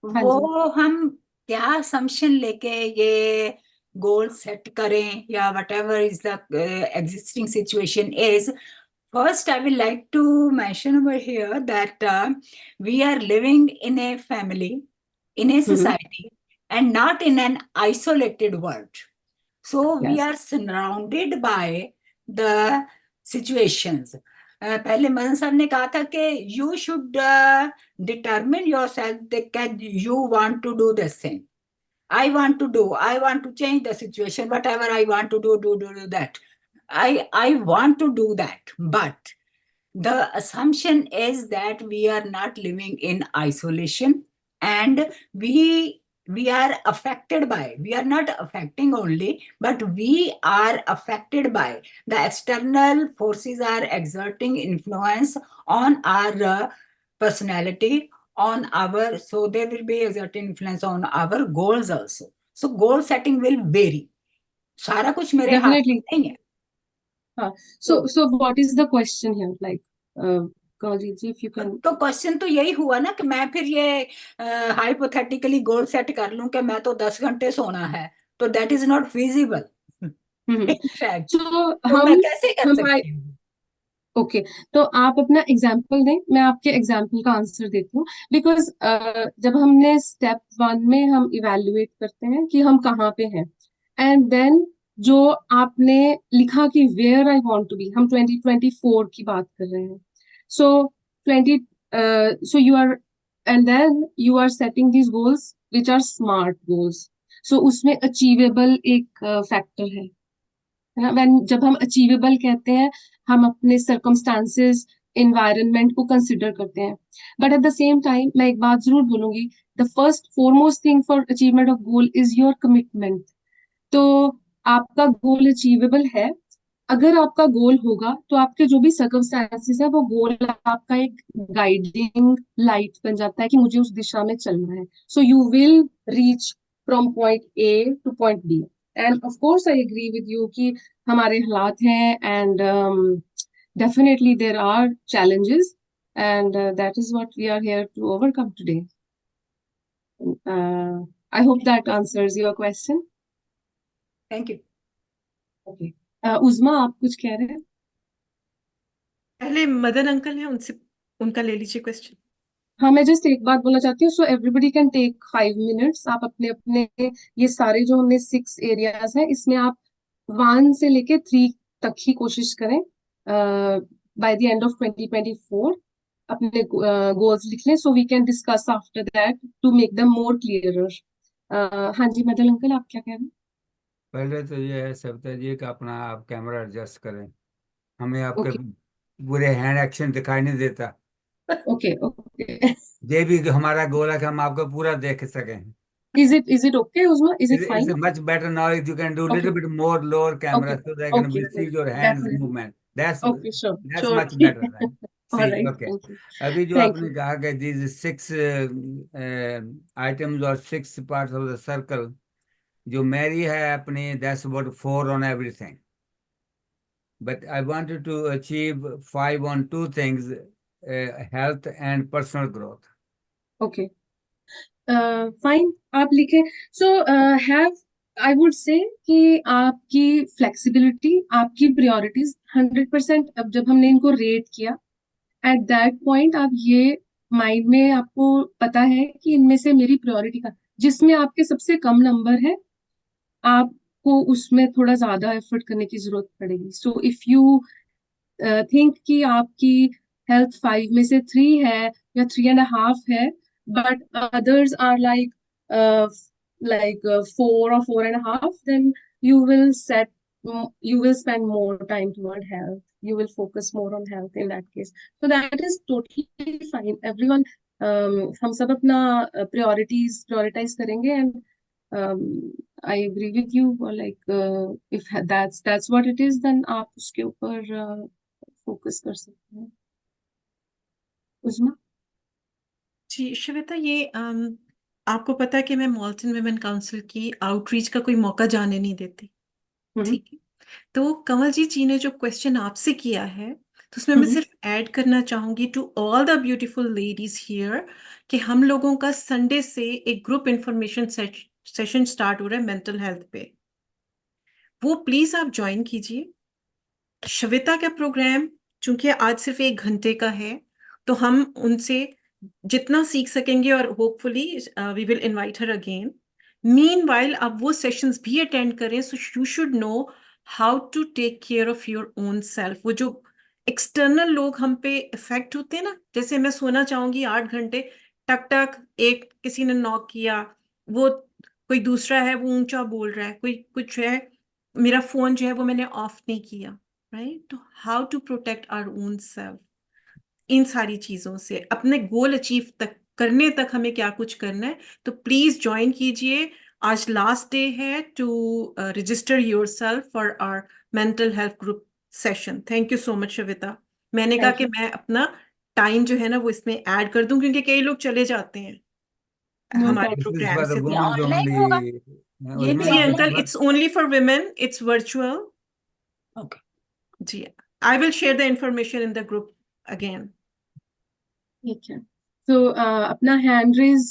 [SPEAKER 10] वो हम क्या असम्पशन लेके ये गोल सेट करें या what ever is the existing situation is. First, I would like to mention over here that we are living in a family, in a society, and not in an isolated world. So we are surrounded by the situations. पहले Madan sir ने कहा था कि you should determine yourself that you want to do this thing. I want to change the situation, whatever I want to do that. I want to do that, but the assumption is that we are not living in isolation, and we are affected by, we are not affecting only, but we are affected by the external forces are exerting influence on our personality, on our, so they will be exerting influence on our goals also. So goal setting will vary. सारा कुछ मेरे हाथ में
[SPEAKER 12] Definitely.
[SPEAKER 10] नहीं है.
[SPEAKER 12] So what is the question here? Like, Kawaljeet ji, if you can.
[SPEAKER 10] तो question तो यही हुआ ना कि मैं फिर ये हाइपोथेटिकली गोल सेट कर लूं कि मैं तो 10 घंटे सोना है, तो that is not feasible in fact.
[SPEAKER 12] So
[SPEAKER 10] तो मैं कैसे कर सकती हूँ?
[SPEAKER 12] ओके तो आप अपना एग्जाम्पल दें, मैं आपके एग्जाम्पल का आंसर देती हूँ. बिकॉज जब हमने स्टेप 1 में हम इवेल्युएट करते हैं कि हम कहाँ पे हैं, एंड देन जो आपने लिखा कि where I want to be, हम 2024 की बात कर रहे हैं. So 20 so you are and then you are setting these goals which are smart goals. So उसमें अचीवेबल एक फैक्टर है ना. जब हम अचीवेबल कहते हैं, हम अपने सर्कमस्टांसेस, एनवायरनमेंट को कंसिडर करते हैं. But at the same time मैं एक बात जरूर बोलूंगी, the first foremost thing for achievement of goal is your commitment. तो आपका गोल अचीवेबल है अगर आपका गोल होगा, तो आपके जो भी सर्कमस्टांसेस है, वो गोल आपका एक गाइडिंग लाइट बन जाता है कि मुझे उस दिशा में चलना है. So you will reach from point A to point B. And of course I agree with you कि हमारे हालात हैं, and definitely there are challenges, and that is what we are here to overcome today. I hope that answers your question.
[SPEAKER 10] Thank you.
[SPEAKER 12] Okay, Uzma आप कुछ कह रहे हैं?
[SPEAKER 7] पहले मदन अंकल हैं, उनसे उनका ले लीजिए क्वेश्चन.
[SPEAKER 12] हाँ, मैं जस्ट एक बात बोलना चाहती हूँ. So everybody can take 5 minutes. आप अपने अपने ये सारे जो हमने 6 एरियाज हैं, इसमें आप 1 से लेके 3 तक ही कोशिश करें. बाय द एंड ऑफ 2024 अपने गोल्स लिख लें, so we can discuss after that to make them more clearer. हाँ जी, मदन अंकल आप क्या कह रहे हैं?
[SPEAKER 2] पहले तो ये है सविता जी कि अपना आप कैमरा एडजस्ट करें, हमें आपके
[SPEAKER 12] ओके
[SPEAKER 2] पूरे हैंड एक्शन दिखाई नहीं देता.
[SPEAKER 12] Okay okay.
[SPEAKER 2] ये भी हमारा गोल है कि हम आपको पूरा देख सकें.
[SPEAKER 12] Is it okay, Uzma? Is it
[SPEAKER 2] It's
[SPEAKER 12] fine?
[SPEAKER 2] much better now if you can do a
[SPEAKER 12] Okay.
[SPEAKER 2] little bit more lower camera
[SPEAKER 12] Okay.
[SPEAKER 2] so they can
[SPEAKER 12] Okay.
[SPEAKER 2] see your hands
[SPEAKER 12] Definitely.
[SPEAKER 2] movement. That's
[SPEAKER 12] Okay, sure. Sure.
[SPEAKER 2] much better, right?
[SPEAKER 12] All
[SPEAKER 2] See,
[SPEAKER 12] right.
[SPEAKER 2] okay.
[SPEAKER 12] Thank you.
[SPEAKER 2] अभी जो
[SPEAKER 12] Thank
[SPEAKER 2] आपने
[SPEAKER 12] you.
[SPEAKER 2] कहा कि these 6 items or 6 parts of the circle, जो मेरी है अपनी, that's about 4 on everything. But I wanted to achieve 5 on 2 things, health and personal growth.
[SPEAKER 12] Okay. Fine. आप लिखे. So have I would say कि आपकी flexibility, आपकी priorities 100%. अब जब हमने इनको रेट किया, at that point आप ये माइंड में आपको पता है कि इनमें से मेरी प्रायोरिटी का, जिसमें आपके सबसे कम नंबर है, आपको उसमें थोड़ा ज्यादा एफर्ट करने की जरूरत पड़ेगी. सो इफ यू थिंक कि आपकी हेल्थ 5 में से 3 है या 3.5 है, but others are like 4 or 4.5, then you will spend more time toward health. You will focus more on health in that case. So that is totally fine. Everyone, हम सब अपना prioritize करेंगे, and I agree with you. Like if that's what it is, then आप उसके ऊपर focus कर सकते हैं. उज़मा?
[SPEAKER 7] जी श्वेता, ये आपको पता है कि मैं मॉल्टन वुमेन काउंसिल की आउटरीच का कोई मौका जाने नहीं देती. ठीक है, तो कमलजीत जी ने जो क्वेश्चन आपसे किया है, तो उसमें मैं सिर्फ ऐड करना चाहूंगी to all the beautiful ladies here कि हम लोगों का संडे से एक ग्रुप इंफॉर्मेशन सेशन स्टार्ट हो रहा है मेंटल हेल्थ पे. वो प्लीज आप ज्वाइन कीजिए. श्वेता का प्रोग्राम चूंकि आज सिर्फ 1 घंटे का है, तो हम उनसे जितना सीख सकेंगे, और hopefully we will invite her again. Meanwhile आप वो सेशंस भी अटेंड करें, so you should know how to take care of your own self. वो जो एक्सटर्नल लोग हम पे इफेक्ट होते हैं ना, जैसे मैं सोना चाहूंगी 8 घंटे, टक टक एक किसी ने नॉक किया, वो कोई दूसरा है वो ऊंचा बोल रहा है, कोई कुछ है, मेरा फोन जो है वो मैंने ऑफ नहीं किया, राइट। तो how to protect our own self, इन सारी चीजों से अपने गोल अचीव तक करने तक हमें क्या कुछ करना है। तो प्लीज ज्वाइन कीजिए, आज लास्ट डे है to register your self for our mental health group session. Thank you so much Shweta. मैंने कहा
[SPEAKER 12] Thank
[SPEAKER 7] कि
[SPEAKER 12] you.
[SPEAKER 7] मैं अपना टाइम जो है ना वो इसमें ऐड कर दूं, क्योंकि कई लोग चले जाते हैं
[SPEAKER 12] No
[SPEAKER 7] हमारे
[SPEAKER 12] problem.
[SPEAKER 2] This is
[SPEAKER 7] program
[SPEAKER 2] for the
[SPEAKER 7] से। तो
[SPEAKER 2] women's
[SPEAKER 10] ऑनलाइन होगा,
[SPEAKER 2] only.
[SPEAKER 10] ये भी
[SPEAKER 7] जी
[SPEAKER 2] Uzma,
[SPEAKER 10] online.
[SPEAKER 7] Uncle, it's only for women, it's virtual.
[SPEAKER 10] Okay,
[SPEAKER 7] जी, I will share the information in the group again.
[SPEAKER 12] ठीक है। So अपना hand raise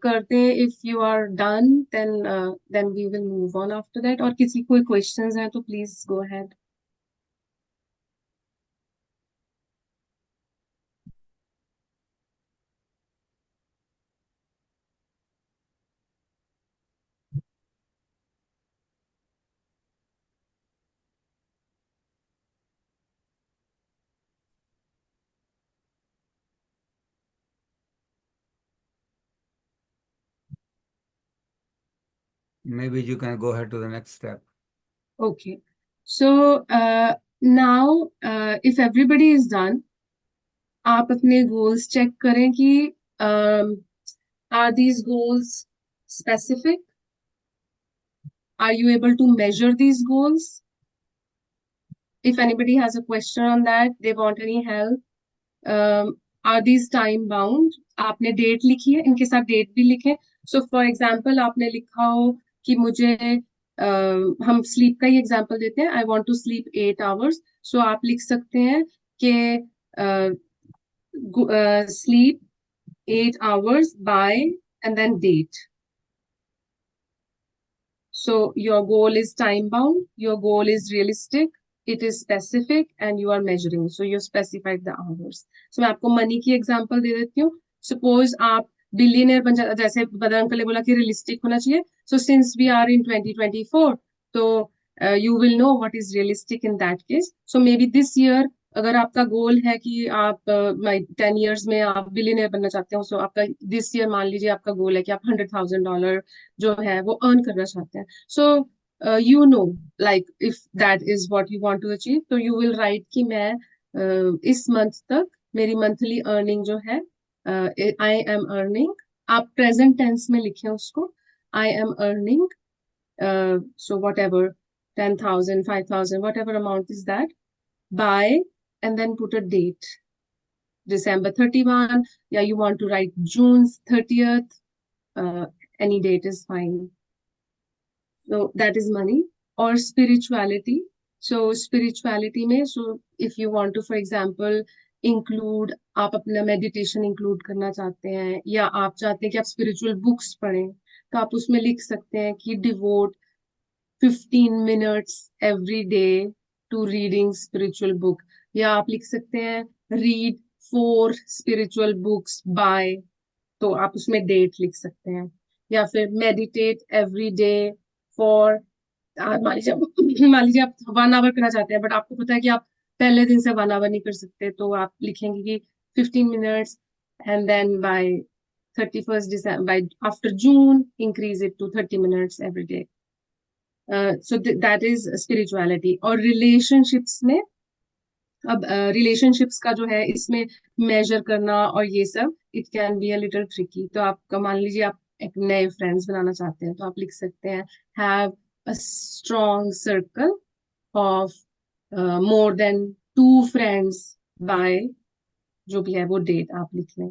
[SPEAKER 12] करते हैं, if you are done then we will move on after that. और किसी कोई questions हैं तो please go ahead.
[SPEAKER 2] maybe you can go ahead to the next step.
[SPEAKER 12] Okay. So now if everybody is done, आप अपने goals check करें कि are these goals specific? Are you able to measure these goals? If anybody has a question on that, they want any help, are these time bound? आपने date लिखी है, इनके साथ date भी लिखें। सो फॉर एग्जाम्पल आपने लिखा हो कि मुझे हम स्लीप का ही एग्जाम्पल देते हैं, I want to sleep 8 hours। So आप लिख सकते हैं कि sleep 8 hours by and then date. So your goal is time bound, your goal is realistic, it is specific and you are measuring. So you specified the hours. So मैं आपको money की example दे देती हूँ. Suppose आप billionaire बन जाते, जैसे बदर अंकल ने बोला कि रियलिस्टिक होना चाहिए. So since we are in 2024, so you will know what is realistic in that case. So maybe this year अगर आपका गोल है कि आप 10 years में आप बिलियनर बनना चाहते हो, सो आपका दिस ईयर मान लीजिए आपका गोल है कि आप $100,000 जो है वो अर्न करना चाहते हैं. सो you know, like if that is what you want to achieve, तो you will write कि मैं इस month तक मेरी monthly earning जो है I am earning, आप present tense में लिखें उसको, I am earning so whatever 10,000 5,000 whatever amount is that by, and then put a date, December 31, yeah, you want to write June 30th, any date is fine. So that is money. Or spirituality. So spirituality में, so if you want to, for example, include, आप अपना meditation include करना चाहते हैं, या आप चाहते हैं कि आप spiritual books पढ़ें, तो आप उसमें लिख सकते हैं कि devote 15 minutes every day to reading spiritual book. या आप लिख सकते हैं read 4 spiritual books by, तो आप उसमें date लिख सकते हैं. या फिर meditate every day for, मान लीजिए आप 1 hour करना चाहते हैं, बट आपको पता है कि आप पहले दिन से 1 hour नहीं कर सकते, तो आप लिखेंगे कि 15 minutes and then by 31st December, by after June, increase it to 30 minutes every day. So that is spirituality. और relationships में, अब relationships का जो है इसमें measure करना और ये सब, it can be a little tricky. तो आप मान लीजिए आप एक नए friends बनाना चाहते हैं, तो आप लिख सकते हैं have a strong circle of more than 2 friends by, जो भी है वो date आप लिख लें.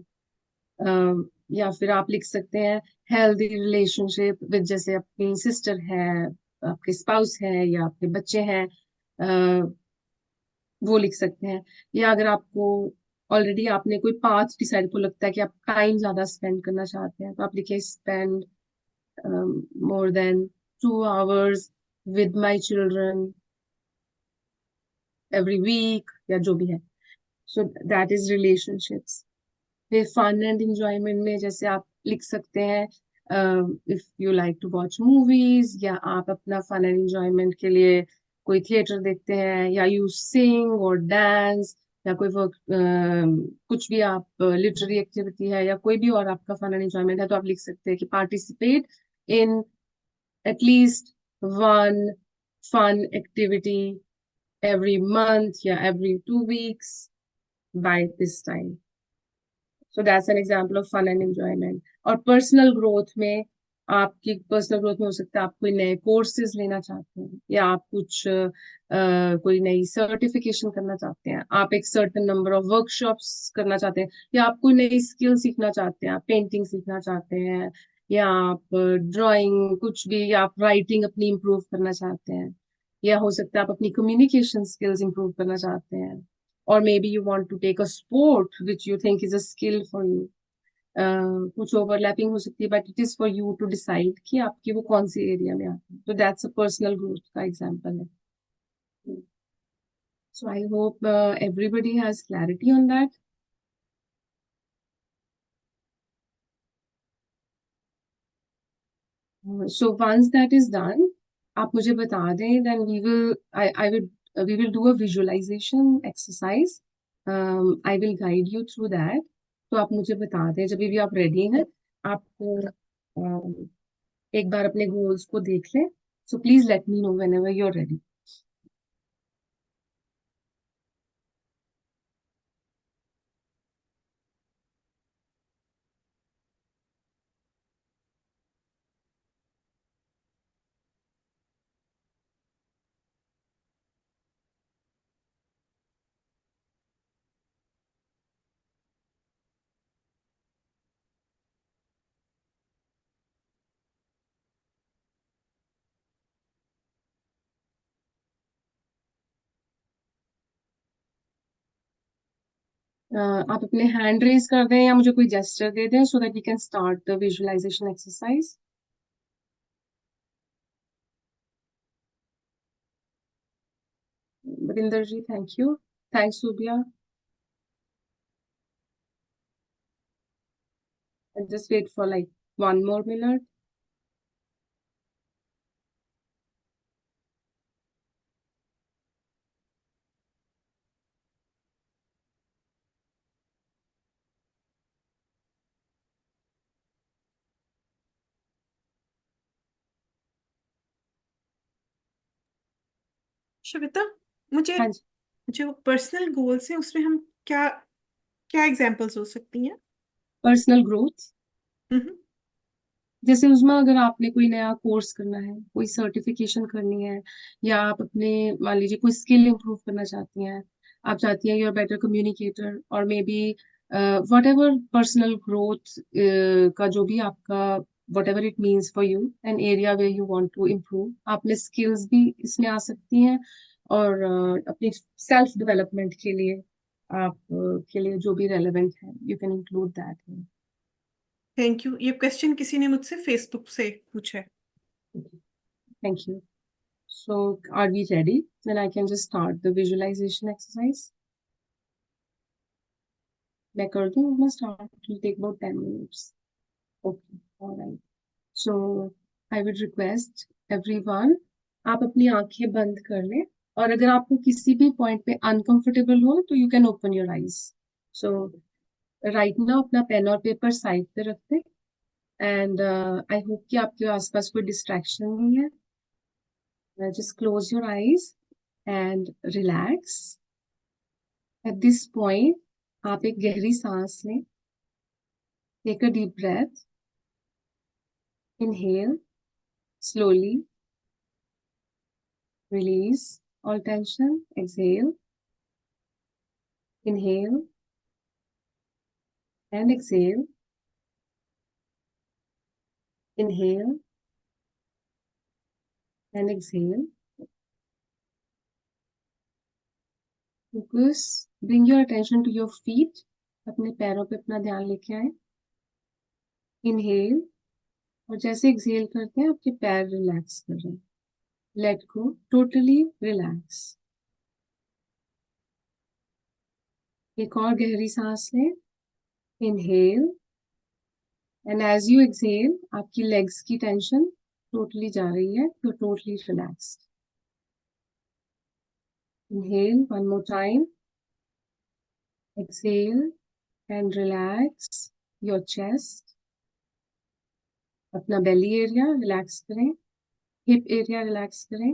[SPEAKER 12] या फिर आप लिख सकते हैं healthy relationship with, जैसे अपनी sister है, आपके spouse है या आपके बच्चे हैं, वो लिख सकते हैं. या अगर आपको ऑलरेडी आपने कोई पाथ डिसाइड, को लगता है कि आप टाइम ज्यादा स्पेंड करना चाहते हैं, तो आप लिखिए spend more than 2 hours with my children every week, या जो भी है. So that is relationships. फिर fun and enjoyment में जैसे आप लिख सकते हैं if you like to watch movies, या आप अपना fun and enjoyment के लिए कोई थिएटर देखते हैं, या यू सिंग और डांस, या कोई वर्क, कुछ भी आप, लिटरेरी एक्टिविटी है, या कोई भी और आपका फन एंड एंजॉयमेंट है, तो आप लिख सकते हैं कि participate in at least one fun activity every month, yeah, every 2 weeks by this time. So that's an example of fun and enjoyment. और personal growth में, आपकी personal growth में हो सकता है आप कोई नए courses लेना चाहते हैं, या आप कुछ कोई नई certification करना चाहते हैं, आप एक certain number of workshops करना चाहते हैं, या आप कोई नई skill सीखना चाहते हैं, आप painting सीखना चाहते हैं, या आप drawing कुछ भी, या आप writing अपनी improve करना चाहते हैं, या हो सकता है आप अपनी communication skills improve करना चाहते हैं, or maybe you want to take a sport which you think is a skill for you. कुछ overlapping हो सकती है, but it is for you to decide कि आपकी वो कौन सी area में आती है. So that's a personal growth का example है. So I hope everybody has clarity on that. So once that is done, आप मुझे बता दें, then we will do a visualization exercise. I will guide you through that. तो आप मुझे बता दें जब भी आप ready हैं, आप एक बार अपने goals को देख लें. So please let me know whenever you're ready. आप अपने hand raise कर दें या मुझे कोई gesture दे दें so that we can start the visualization exercise. Barinder ji, thank you. Thanks, Subia. I'll just wait for like 1 more minute.
[SPEAKER 7] Shweta, मुझे
[SPEAKER 12] हाँ जी.
[SPEAKER 7] जो पर्सनल गोल्स हैं उसमें हम क्या क्या एग्जांपल्स हो सकती हैं?
[SPEAKER 12] Personal growth.
[SPEAKER 7] हम्म
[SPEAKER 12] जैसे उसमें अगर आपने कोई नया कोर्स करना है, कोई सर्टिफिकेशन करनी है, या आप अपने मान लीजिए कोई स्किल इंप्रूव करना चाहती हैं, आप चाहती हैं यूर बेटर कम्युनिकेटर, और maybe whatever personal growth का जो भी आपका whatever it means for you, an area where you want to improve, आप में स्किल्स भी इसमें आ सकती हैं, और अपनी सेल्फ डेवलपमेंट के लिए आप के लिए जो भी रेलेवेंट है, you can include that.
[SPEAKER 7] Thank you. ये क्वेश्चन किसी ने मुझसे फेसबुक से पूछा है.
[SPEAKER 12] Thank you. So, are we ready? Then I can just start the visualization exercise. मैं कर दूँ अपना start. It will take about 10 minutes. Okay, all right. So, I would request everyone, आप अपनी आंखें बंद कर लें, और अगर आपको किसी भी पॉइंट पे uncomfortable हो तो you can open your eyes. So, right now अपना पेन और पेपर साइड पे रख दें, and I hope कि आपके आसपास कोई distraction नहीं है. Just close your eyes and relax. At this point, आप एक गहरी सांस लें. Take a deep breath. Inhale slowly. Release all tension. Exhale. Inhale and exhale. Inhale and exhale. Focus. Bring your attention to your feet. अपने पैरों पे अपना ध्यान लेके आए. Inhale. और जैसे exhale करते हैं आपके पैर रिलैक्स कर रहे हैं. Let go. Totally relax. एक और गहरी सांस लें. Inhale. And as you exhale, आपकी legs की tension totally जा रही है. You're totally relaxed. Inhale one more time. Exhale and relax your chest. अपना belly area relax करें. Hip area relax करें.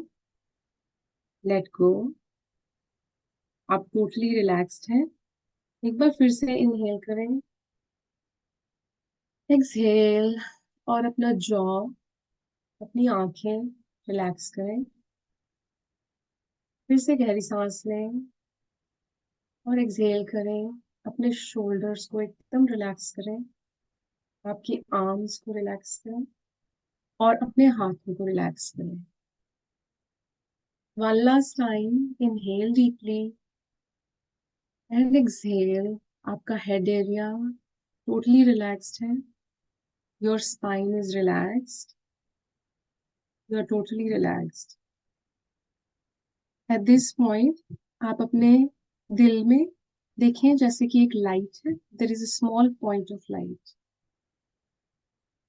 [SPEAKER 12] Let go. आप totally relaxed हैं. एक बार फिर से inhale करें. Exhale और अपना jaw, अपनी आंखें relax करें. फिर से गहरी सांस लें और एक्सहेल करें. अपने शोल्डर्स को एकदम रिलैक्स करें. आपकी आर्म्स को रिलैक्स करें और अपने हाथों को रिलैक्स करें. One last time, inhale deeply and exhale. आपका head area totally relaxed है. Your spine is relaxed. You are totally relaxed. At this point, आप अपने दिल में देखें जैसे कि एक लाइट है. There is a small point of light.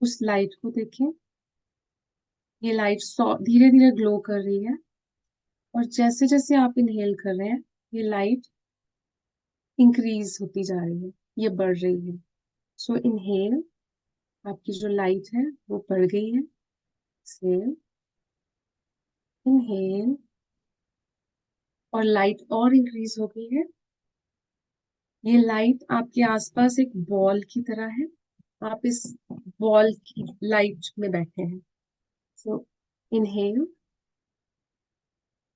[SPEAKER 12] उस लाइट को देखें. ये लाइट धीरे धीरे ग्लो कर रही है और जैसे जैसे आप इनहेल कर रहे हैं ये लाइट इंक्रीज होती जा रही है. ये बढ़ रही है. सो इनहेल. आपकी जो लाइट है वो बढ़ गई है. एक्सहेल. इनहेल और लाइट और इंक्रीज हो गई है. ये लाइट आपके आसपास एक बॉल की तरह है. आप इस बॉल की लाइट में बैठे हैं. So inhale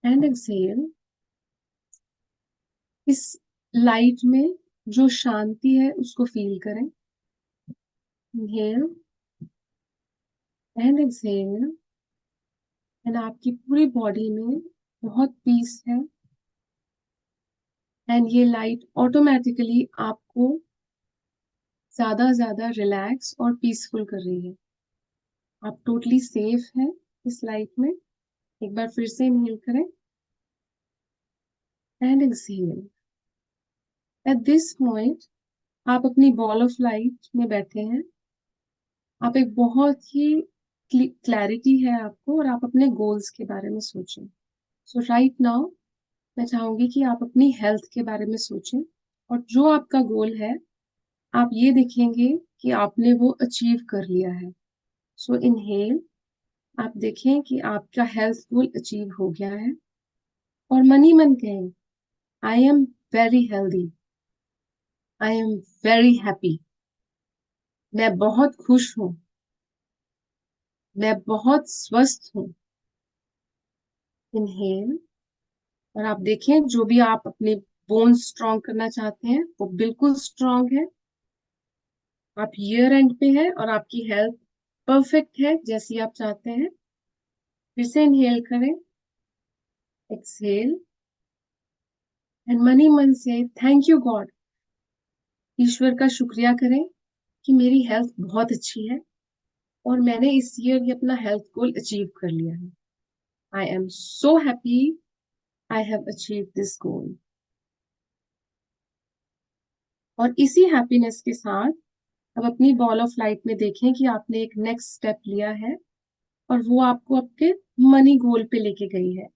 [SPEAKER 12] and exhale. इस लाइट में जो शांति है उसको फील करें. इनहेल एंड एक्सहेल एंड आपकी पूरी बॉडी में बहुत पीस है. एंड ये लाइट ऑटोमेटिकली आपको ज्यादा रिलैक्स और पीसफुल कर रही है. आप टोटली सेफ हैं इस लाइट में. एक बार फिर से इनहेल करें and exhale. At this point आप अपनी बॉल ऑफ लाइट में बैठे हैं. आप एक बहुत ही क्लैरिटी है आपको और आप अपने गोल्स के बारे में सोचें. सो राइट नाउ मैं चाहूंगी कि आप अपनी हेल्थ के बारे में सोचें और जो आपका गोल है आप ये देखेंगे कि आपने वो अचीव कर लिया है. सो इनहेल. आप देखें कि आपका हेल्थ गोल अचीव हो गया है और मन ही मन कहें I am very healthy. I am very happy. मैं बहुत खुश हूँ. मैं बहुत स्वस्थ हूँ. इनहेल और आप देखें जो भी आप अपने बोन्स स्ट्रॉन्ग करना चाहते हैं वो बिल्कुल स्ट्रॉन्ग है. आप ईयर एंड पे है और आपकी हेल्थ परफेक्ट है जैसी आप चाहते हैं. फिर से इनहेल करें. एक्सहेल एंड मन ही मन से थैंक यू गॉड. ईश्वर का शुक्रिया करें कि मेरी हेल्थ बहुत अच्छी है और मैंने इस ईयर ये अपना हेल्थ गोल अचीव कर लिया है. आई am so happy. I have achieve this goal. और इसी हैप्पीनेस के साथ अब अपनी बॉल ऑफ लाइट में देखें कि आपने एक नेक्स्ट स्टेप लिया है और वो आपको आपके मनी गोल पे लेके गई है.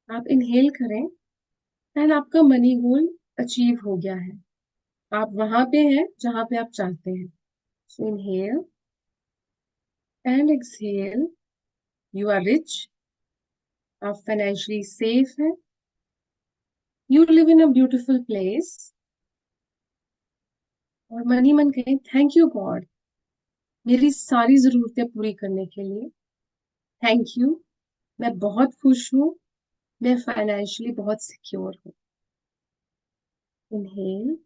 [SPEAKER 12] आप इनहेल करें एंड आपका मनी गोल अचीव हो गया है. आप वहां पे हैं जहां पे आप चाहते हैं. So inhale and exhale. You are rich. आप फाइनेंशियली सेफ हैं. You live in a beautiful place. और मन ही मन कहें थैंक यू गॉड मेरी सारी जरूरतें पूरी करने के लिए. Thank you. मैं बहुत खुश हूँ. मैं फाइनेंशियली बहुत सिक्योर हूँ. इनहेल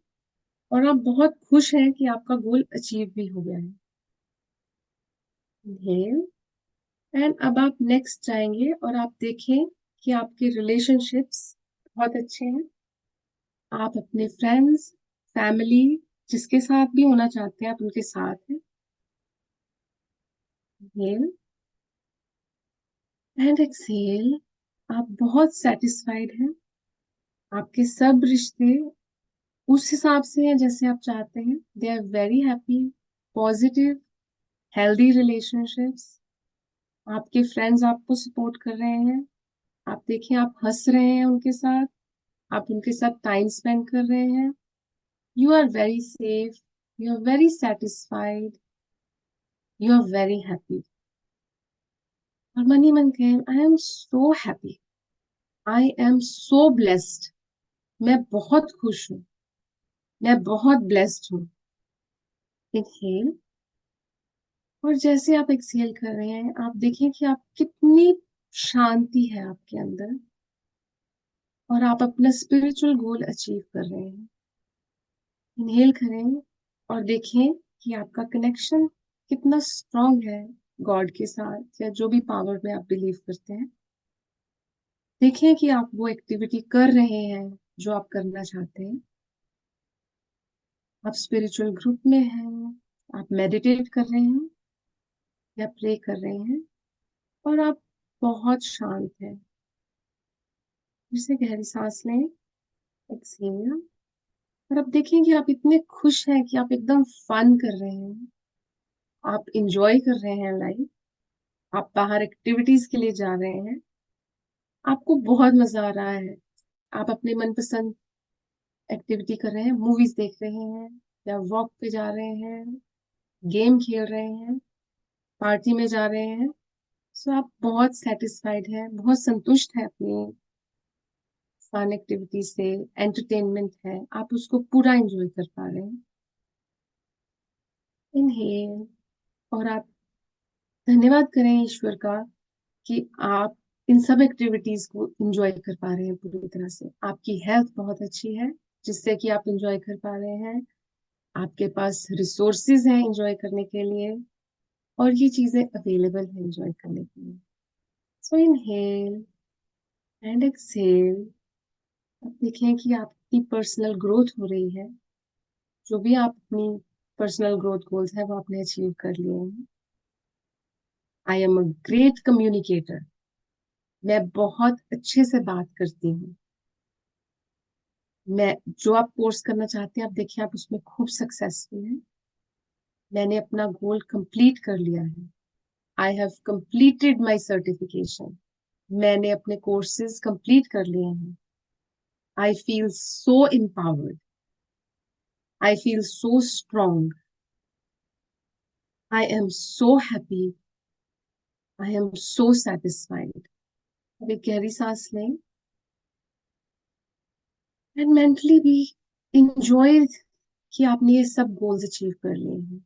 [SPEAKER 12] और आप बहुत खुश हैं कि आपका गोल अचीव भी हो गया है. इनहेल एंड अब आप नेक्स्ट जाएंगे और आप देखें कि आपके रिलेशनशिप्स बहुत अच्छे हैं. आप अपने फ्रेंड्स फैमिली जिसके साथ भी होना चाहते हैं आप उनके साथ हैं. Inhale and exhale. आप बहुत सेटिस्फाइड हैं. आपके सब रिश्ते उस हिसाब से हैं जैसे आप चाहते हैं. They are very happy. Positive healthy relationships. आपके फ्रेंड्स आपको सपोर्ट कर रहे हैं. आप देखिए आप हंस रहे हैं उनके साथ. आप उनके साथ टाइम स्पेंड कर रहे हैं, you are very safe, you are very satisfied, you are very happy. और मन ही मन कहें, I am so happy, I am so blessed, मैं बहुत खुश हूँ, मैं बहुत ब्लेस्ड हूँ। इनहेल, और जैसे आप एक्सहेल कर रहे हैं, आप देखें कि आप कितनी शांति है आपके अंदर, और आप अपना स्पिरिचुअल गोल अचीव कर रहे हैं। इनहेल करें और देखें कि आपका कनेक्शन कितना स्ट्रांग है गॉड के साथ, या जो भी पावर में आप बिलीव करते हैं। देखें कि आप वो एक्टिविटी कर रहे हैं जो आप करना चाहते हैं। आप स्पिरिचुअल ग्रुप में हैं, आप मेडिटेट कर रहे हैं या प्रे कर रहे हैं, और आप बहुत शांत हैं। फिर से गहरी सांस लें, एक्सहेल, और अब देखें कि आप इतने खुश हैं कि आप एकदम फन कर रहे हैं, आप इंजॉय कर रहे हैं लाइफ, आप बाहर एक्टिविटीज के लिए जा रहे हैं, आपको बहुत मजा आ रहा है, आप अपने मनपसंद एक्टिविटी कर रहे हैं, मूवीज देख रहे हैं, या वॉक पे जा रहे हैं, गेम खेल रहे हैं, पार्टी में जा रहे हैं। सो आप बहुत सेटिस्फाइड हैं, बहुत संतुष्ट हैं अपनी फन एक्टिविटी से, एंटरटेनमेंट है, आप उसको पूरा एंजॉय कर पा रहे हैं। इनहेल, और आप धन्यवाद करें ईश्वर का कि आप इन सब एक्टिविटीज को एंजॉय कर पा रहे हैं पूरी तरह से। आपकी हेल्थ बहुत अच्छी है जिससे कि आप एंजॉय कर पा रहे हैं, आपके पास रिसोर्सेज हैं एंजॉय करने के लिए, और ये चीजें अवेलेबल है एंजॉय करने के लिए। सो इनहेल एंड एक्सहेल, आप देखें कि आपकी पर्सनल ग्रोथ हो रही है, जो भी आप अपनी पर्सनल ग्रोथ गोल्स है वो आपने अचीव कर लिए हैं। I am a great communicator, मैं बहुत अच्छे से बात करती हूँ। मैं जो आप कोर्स करना चाहते हैं, आप देखिए आप उसमें खूब सक्सेसफुल हैं। मैंने अपना गोल कंप्लीट कर लिया है, I have completed my certification, मैंने अपने कोर्सेज कंप्लीट कर लिए हैं। I feel so empowered, I feel so strong, I am so happy, I am so satisfied. अब एक गहरी सांस लें, एंड मेंटली भी इंजॉय कि आपने ये सब गोल्स अचीव कर लिए हैं।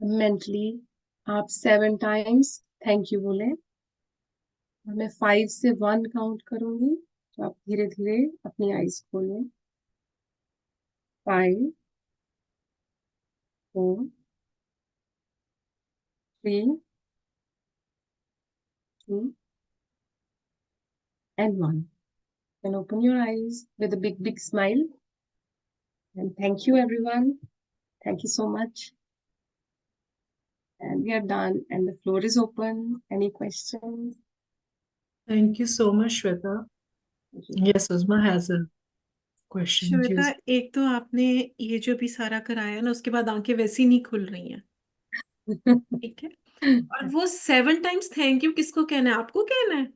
[SPEAKER 12] मेंटली आप 7 टाइम्स थैंक यू बोले, और मैं 5 से 1 काउंट करूंगी, तो आप धीरे धीरे अपनी आईज खोलें। 5, 4, 3, 2, and 1. Then open your eyes with a big, big smile. And thank you, everyone. Thank you so much. And we are done. And the floor is open. Any questions?
[SPEAKER 1] Thank you so much, Shweta. Yes, Uzma has a question.
[SPEAKER 7] Shweta,
[SPEAKER 1] Yes.
[SPEAKER 7] एक तो आपने ये जो भी सारा कराया ना, उसके बाद आंखें वैसे ही नहीं खुल रही हैं, ठीक है? और वो 7 टाइम्स थैंक यू किसको कहना है? आपको कहना है?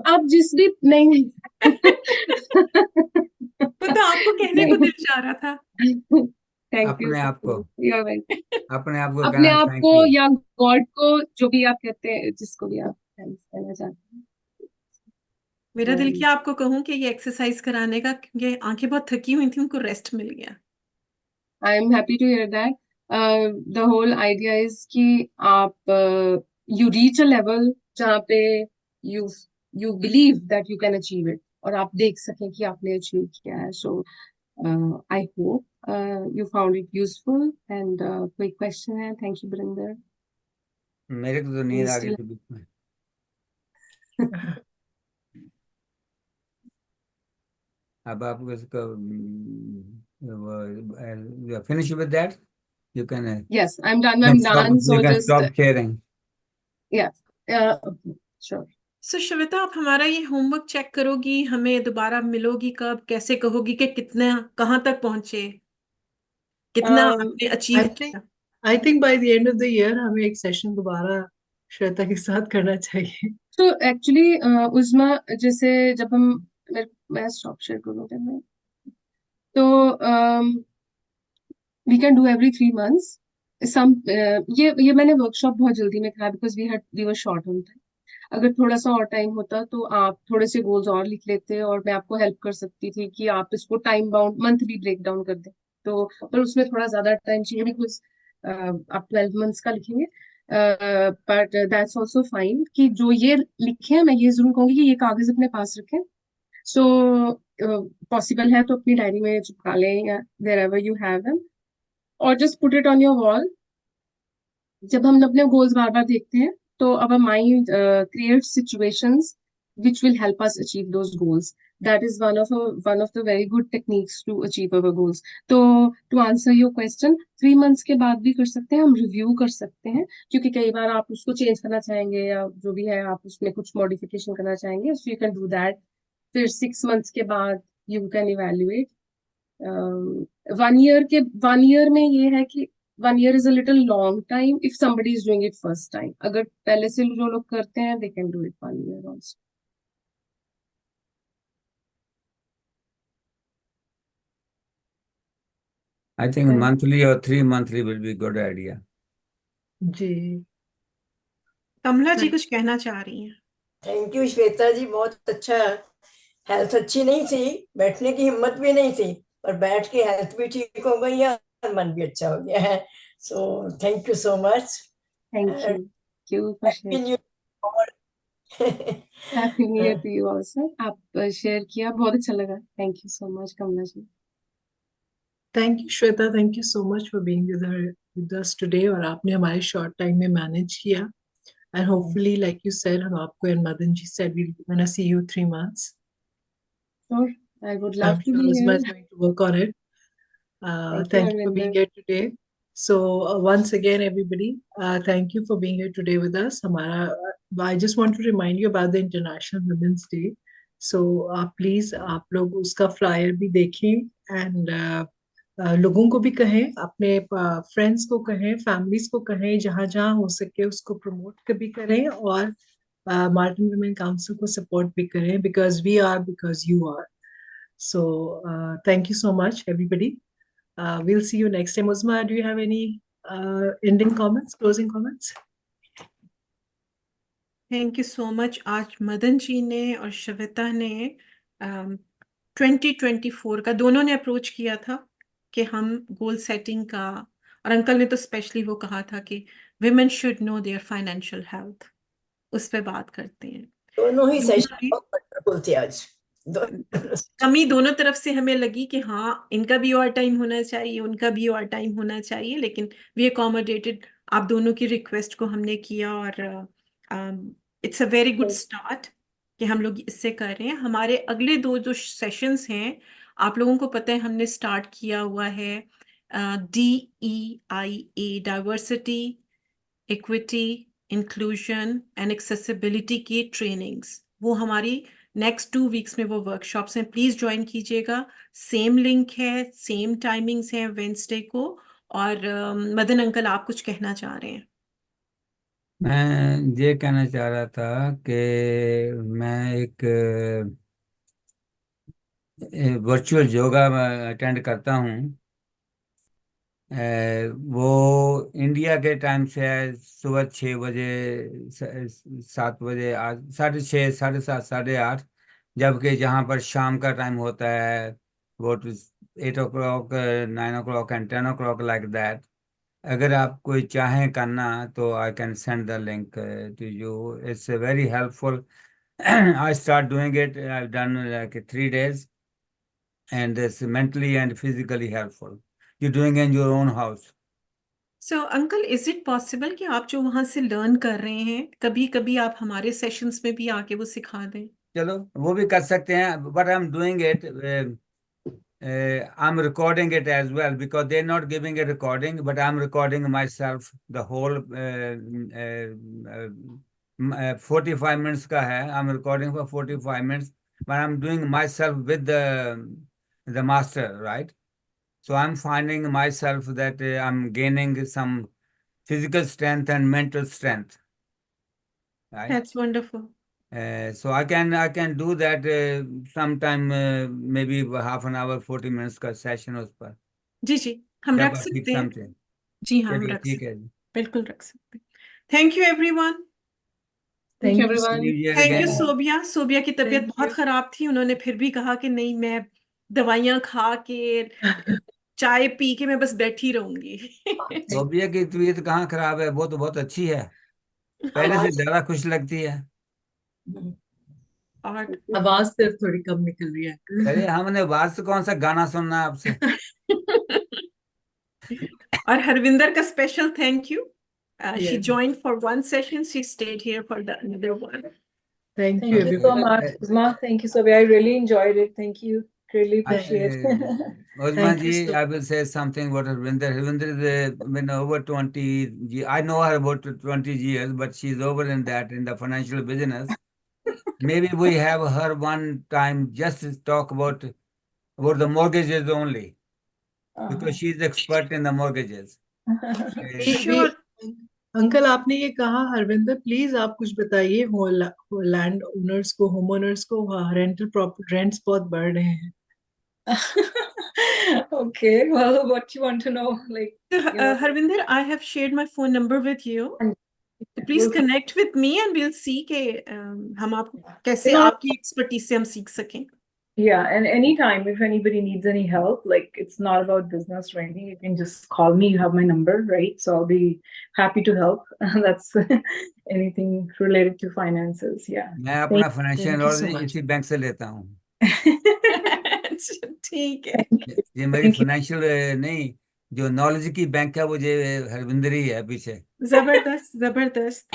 [SPEAKER 12] आप जिस भी नहीं
[SPEAKER 7] वो तो आपको कहने को दिल चाह रहा था।
[SPEAKER 12] थैंक यू,
[SPEAKER 2] अपने आप को
[SPEAKER 12] यू आर वेलकम।
[SPEAKER 2] अपने आप को
[SPEAKER 12] अपने
[SPEAKER 2] कहना
[SPEAKER 12] आप
[SPEAKER 2] थैंक
[SPEAKER 12] को
[SPEAKER 2] यू।
[SPEAKER 12] या गॉड को, जो भी आप कहते हैं, जिसको भी आप थैंक्स कहना चाहते हैं।
[SPEAKER 7] मेरा दिल किया आपको कहूँ कि ये एक्सरसाइज कराने का, क्योंकि आंखें बहुत थकी हुई थी, उनको रेस्ट मिल गया।
[SPEAKER 12] I am happy to hear that. The whole idea is कि आप यू रीच अ लेवल जहाँ पे you you believe that you can achieve it, और आप देख सकें कि आपने अचीव किया है। So I hope you found it useful. And कोई क्वेश्चन है? Thank you Barinder.
[SPEAKER 2] मेरे को तो नींद आ गई थी बीच में। अब आप इसको finish with that, you can
[SPEAKER 12] Yes, I'm done.
[SPEAKER 2] you
[SPEAKER 12] I'm
[SPEAKER 2] can stop
[SPEAKER 12] done. So
[SPEAKER 2] you can
[SPEAKER 12] just
[SPEAKER 2] stop sharing.
[SPEAKER 12] yeah, okay, sure.
[SPEAKER 7] सो श्वेता, आप हमारा ये होमवर्क चेक करोगी, हमें दोबारा मिलोगी कब, कैसे कहोगी कि कितना कहाँ तक पहुंचे, कितना आपने
[SPEAKER 1] I
[SPEAKER 7] अचीव
[SPEAKER 1] think
[SPEAKER 7] किया?
[SPEAKER 1] I think by the end of the year हमें एक सेशन दोबारा श्वेता के साथ करना चाहिए।
[SPEAKER 12] तो एक्चुअली उस्मा, जैसे जब हम मैं स्टॉप शेयर करूँ क्या मैं? तो we can do every 3 months. Some ये मैंने वर्कशॉप बहुत जल्दी में करा because we were short on time. अगर थोड़ा सा और टाइम होता तो आप थोड़े से गोल्स और लिख लेते और मैं आपको हेल्प कर सकती थी कि आप इसको time bound monthly break down कर दें. तो पर उसमें थोड़ा ज्यादा टाइम चाहिए बिकॉज आप 12 months का लिखेंगे. बट दैट्स ऑल्सो फाइन कि जो ये लिखे हैं मैं ये जरूर कहूंगी कि ये कागज अपने पास रखें. सो पॉसिबल है तो अपनी डायरी में चिपका लें या there ever you have them और just put it on your wall. जब हम अपने गोल्स बार बार देखते हैं तो our mind creates situations which will help us achieve those goals. That is one of the very good techniques to achieve our goals. तो to answer your question, 3 months के बाद भी कर सकते हैं, हम review कर सकते हैं क्योंकि कई बार आप उसको change करना चाहेंगे या जो भी है आप उसमें कुछ modification करना चाहेंगे, so you can do that. फिर 6 months के बाद you can evaluate. 1 year में ये है कि 1 year is a little long time if somebody is doing it first time. अगर पहले से जो लोग करते हैं they can do it 1 year also.
[SPEAKER 2] I think monthly or 3 monthly will be good idea.
[SPEAKER 1] जी.
[SPEAKER 7] कमला जी कुछ कहना चाह रही हैं.
[SPEAKER 13] थैंक यू श्वेता जी, बहुत अच्छा. हेल्थ अच्छी नहीं थी, बैठने की हिम्मत भी नहीं थी, पर बैठ के हेल्थ भी ठीक हो गई है और मन भी अच्छा हो गया है. So thank you so much.
[SPEAKER 12] Thank you.
[SPEAKER 13] Happy new
[SPEAKER 12] Happy New Year to you also. आप शेयर किया बहुत अच्छा लगा. Thank you so much Kamala ji.
[SPEAKER 1] Thank you, Shweta. Thank you so much for being with us today. और आपने हमारे short time में manage किया. And hopefully, like you said, हम आपको and Madan ji said we're gonna see you 3 months.
[SPEAKER 12] Sure, I would love
[SPEAKER 1] I'm
[SPEAKER 12] to
[SPEAKER 1] sure
[SPEAKER 12] be
[SPEAKER 1] Uzma
[SPEAKER 12] here.
[SPEAKER 1] is going to work on it.
[SPEAKER 12] Thank you,
[SPEAKER 1] Thank you for being
[SPEAKER 12] Arvinder.
[SPEAKER 1] here today. So once again, everybody, thank you for being here today with us. I just want to remind you about the International Women's Day. So please, आप लोग उसका flyer भी देखें and लोगों को भी कहें, अपने फ्रेंड्स को कहें, फैमिलीज को कहें, जहां जहां हो सके उसको प्रमोट भी करें और मार्टिन वुमेन काउंसिल को सपोर्ट भी करें because you are. So thank you so much, everybody. We'll see you next time. Uzma, do you have any ending comments, closing comments?
[SPEAKER 7] Thank you so much. आज मदन जी ने और श्वेता ने 2024 का दोनों ने अप्रोच किया था कि हम गोल सेटिंग का, और अंकल ने तो स्पेशली वो कहा था कि women should know there financial health, उस पर बात करते हैं.
[SPEAKER 13] दोनों ही
[SPEAKER 7] दोनों
[SPEAKER 13] सेशन
[SPEAKER 7] ने
[SPEAKER 13] बहुत वंडरफुल थे आज.
[SPEAKER 7] कमी दोनों तरफ से हमें लगी कि हाँ इनका भी और टाइम होना चाहिए, उनका भी और टाइम होना चाहिए, लेकिन वी अकोमोडेटेड. आप दोनों की रिक्वेस्ट को हमने किया और it's a very good start कि हम लोग इससे कर रहे हैं. हमारे अगले दो जो सेशंस हैं आप लोगों को पता है हमने स्टार्ट किया हुआ है DEIA, diversity, equity, inclusion and accessibility की ट्रेनिंग्स. वो हमारी नेक्स्ट 2 वीक्स में वो वर्कशॉप्स हैं. प्लीज ज्वाइन कीजिएगा. सेम लिंक है, सेम टाइमिंग्स हैं वेंसडे को. और मदन अंकल आप कुछ कहना चाह रहे हैं?
[SPEAKER 2] मैं ये कहना चाह रहा था कि मैं एक वर्चुअल योगा अटेंड करता हूँ. वो इंडिया के टाइम से है, सुबह 6 बजे 7 बजे, आज 6:30 7:30 8:30, जबकि जहाँ पर शाम का टाइम होता है वो 8 o'clock 9 o'clock and 10 o'clock like that. अगर आप कोई चाहें करना तो I can send the link to you. It's very helpful. I start doing it. I've done like 3 days, and it's mentally and physically helpful. You're doing in your own house.
[SPEAKER 7] So uncle, is it possible कि आप जो वहां से learn कर रहे हैं कभी कभी आप हमारे सेशंस में भी आके वो सिखा दें?
[SPEAKER 2] चलो वो भी कर सकते हैं. But I'm doing it. I'm recording it as well because they're not giving a recording, but I'm recording myself. The whole 45 minutes का है. I'm recording for 45 minutes, but I'm doing myself with the master, right? So I'm finding myself that I'm gaining some physical strength and mental strength. Right?
[SPEAKER 7] That's wonderful.
[SPEAKER 2] So I can do that sometime, maybe half an hour, 40 minutes का session उस पर.
[SPEAKER 7] जी जी हम
[SPEAKER 2] जब
[SPEAKER 7] रख
[SPEAKER 2] आप
[SPEAKER 7] सकते हैं
[SPEAKER 2] समझे.
[SPEAKER 7] जी हाँ हम
[SPEAKER 2] चलिए
[SPEAKER 7] रख
[SPEAKER 2] ठीक
[SPEAKER 7] सकते
[SPEAKER 2] है जी.
[SPEAKER 7] बिल्कुल रख सकते thank you everyone
[SPEAKER 12] Thank you,
[SPEAKER 1] Thank you so
[SPEAKER 12] everyone.
[SPEAKER 2] See you
[SPEAKER 7] thank you
[SPEAKER 2] again.
[SPEAKER 7] Sobia की तबीयत
[SPEAKER 1] Thank
[SPEAKER 7] बहुत
[SPEAKER 1] you.
[SPEAKER 7] खराब थी उन्होंने फिर भी कहा कि नहीं मैं दवाइयां खा के चाय पी के मैं बस बैठी रहूंगी
[SPEAKER 2] सोबिया की तबीयत कहाँ खराब है, वो तो बहुत अच्छी है, पहले से ज्यादा खुश लगती है.
[SPEAKER 7] और
[SPEAKER 1] आवाज सिर्फ थोड़ी कम निकल रही है
[SPEAKER 2] अरे हमने बात से कौन सा गाना सुनना है आपसे.
[SPEAKER 7] और हरविंदर का special thank you she
[SPEAKER 1] Yes.
[SPEAKER 7] joined for one session she stayed here for the another one
[SPEAKER 1] Thank
[SPEAKER 11] Thank
[SPEAKER 1] you,
[SPEAKER 11] you so
[SPEAKER 1] everybody.
[SPEAKER 11] much, Uzma. Thank you, Sobi. I really enjoyed it. Thank you. Really appreciate it.
[SPEAKER 2] Uzma
[SPEAKER 1] Thank you
[SPEAKER 2] ji,
[SPEAKER 1] so
[SPEAKER 2] I will say something about Harvinder. Harvinder is been over 20. I know her about 20 years, but she's over in that in the financial business. Maybe we have her one time just to talk about the mortgages only, because she's expert in the mortgages.
[SPEAKER 7] Sure.
[SPEAKER 1] Uncle आपने ये कहा Harvinder please आप कुछ बताइए land owners को home owners को rental rents बहुत बढ़ रहे हैं
[SPEAKER 11] Okay, well, what you want to know? Like,
[SPEAKER 7] Harvinder, I have shared my phone number with you. Please connect with me and we'll see कि हम आपको कैसे आपकी expertise से हम सीख सकें.
[SPEAKER 11] Yeah, and anytime if anybody needs any help, like it's not about business or anything, you can just call me. You have my number, right? So I'll be happy to help. That's anything related to finances. Yeah.
[SPEAKER 2] मैं अपना financial knowledge इसी bank से लेता हूँ.
[SPEAKER 7] ठीक है.
[SPEAKER 2] ये मेरी फाइनेंशियल नहीं, जो नॉलेज की बैंक है वो ये हरविंदर ही है पीछे.
[SPEAKER 7] जबरदस्त जबरदस्त.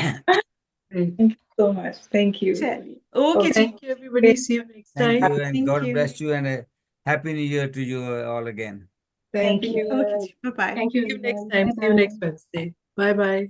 [SPEAKER 11] Thank you so much. Thank you.
[SPEAKER 7] Okay.
[SPEAKER 1] Thank you, everybody. See you next
[SPEAKER 2] Thank
[SPEAKER 1] time.
[SPEAKER 2] you, and God bless you, and a happy New Year to you all again.
[SPEAKER 1] Thank you.
[SPEAKER 7] Okay. Bye bye.
[SPEAKER 12] Thank you.
[SPEAKER 1] See you next time. See you next Wednesday. Bye bye.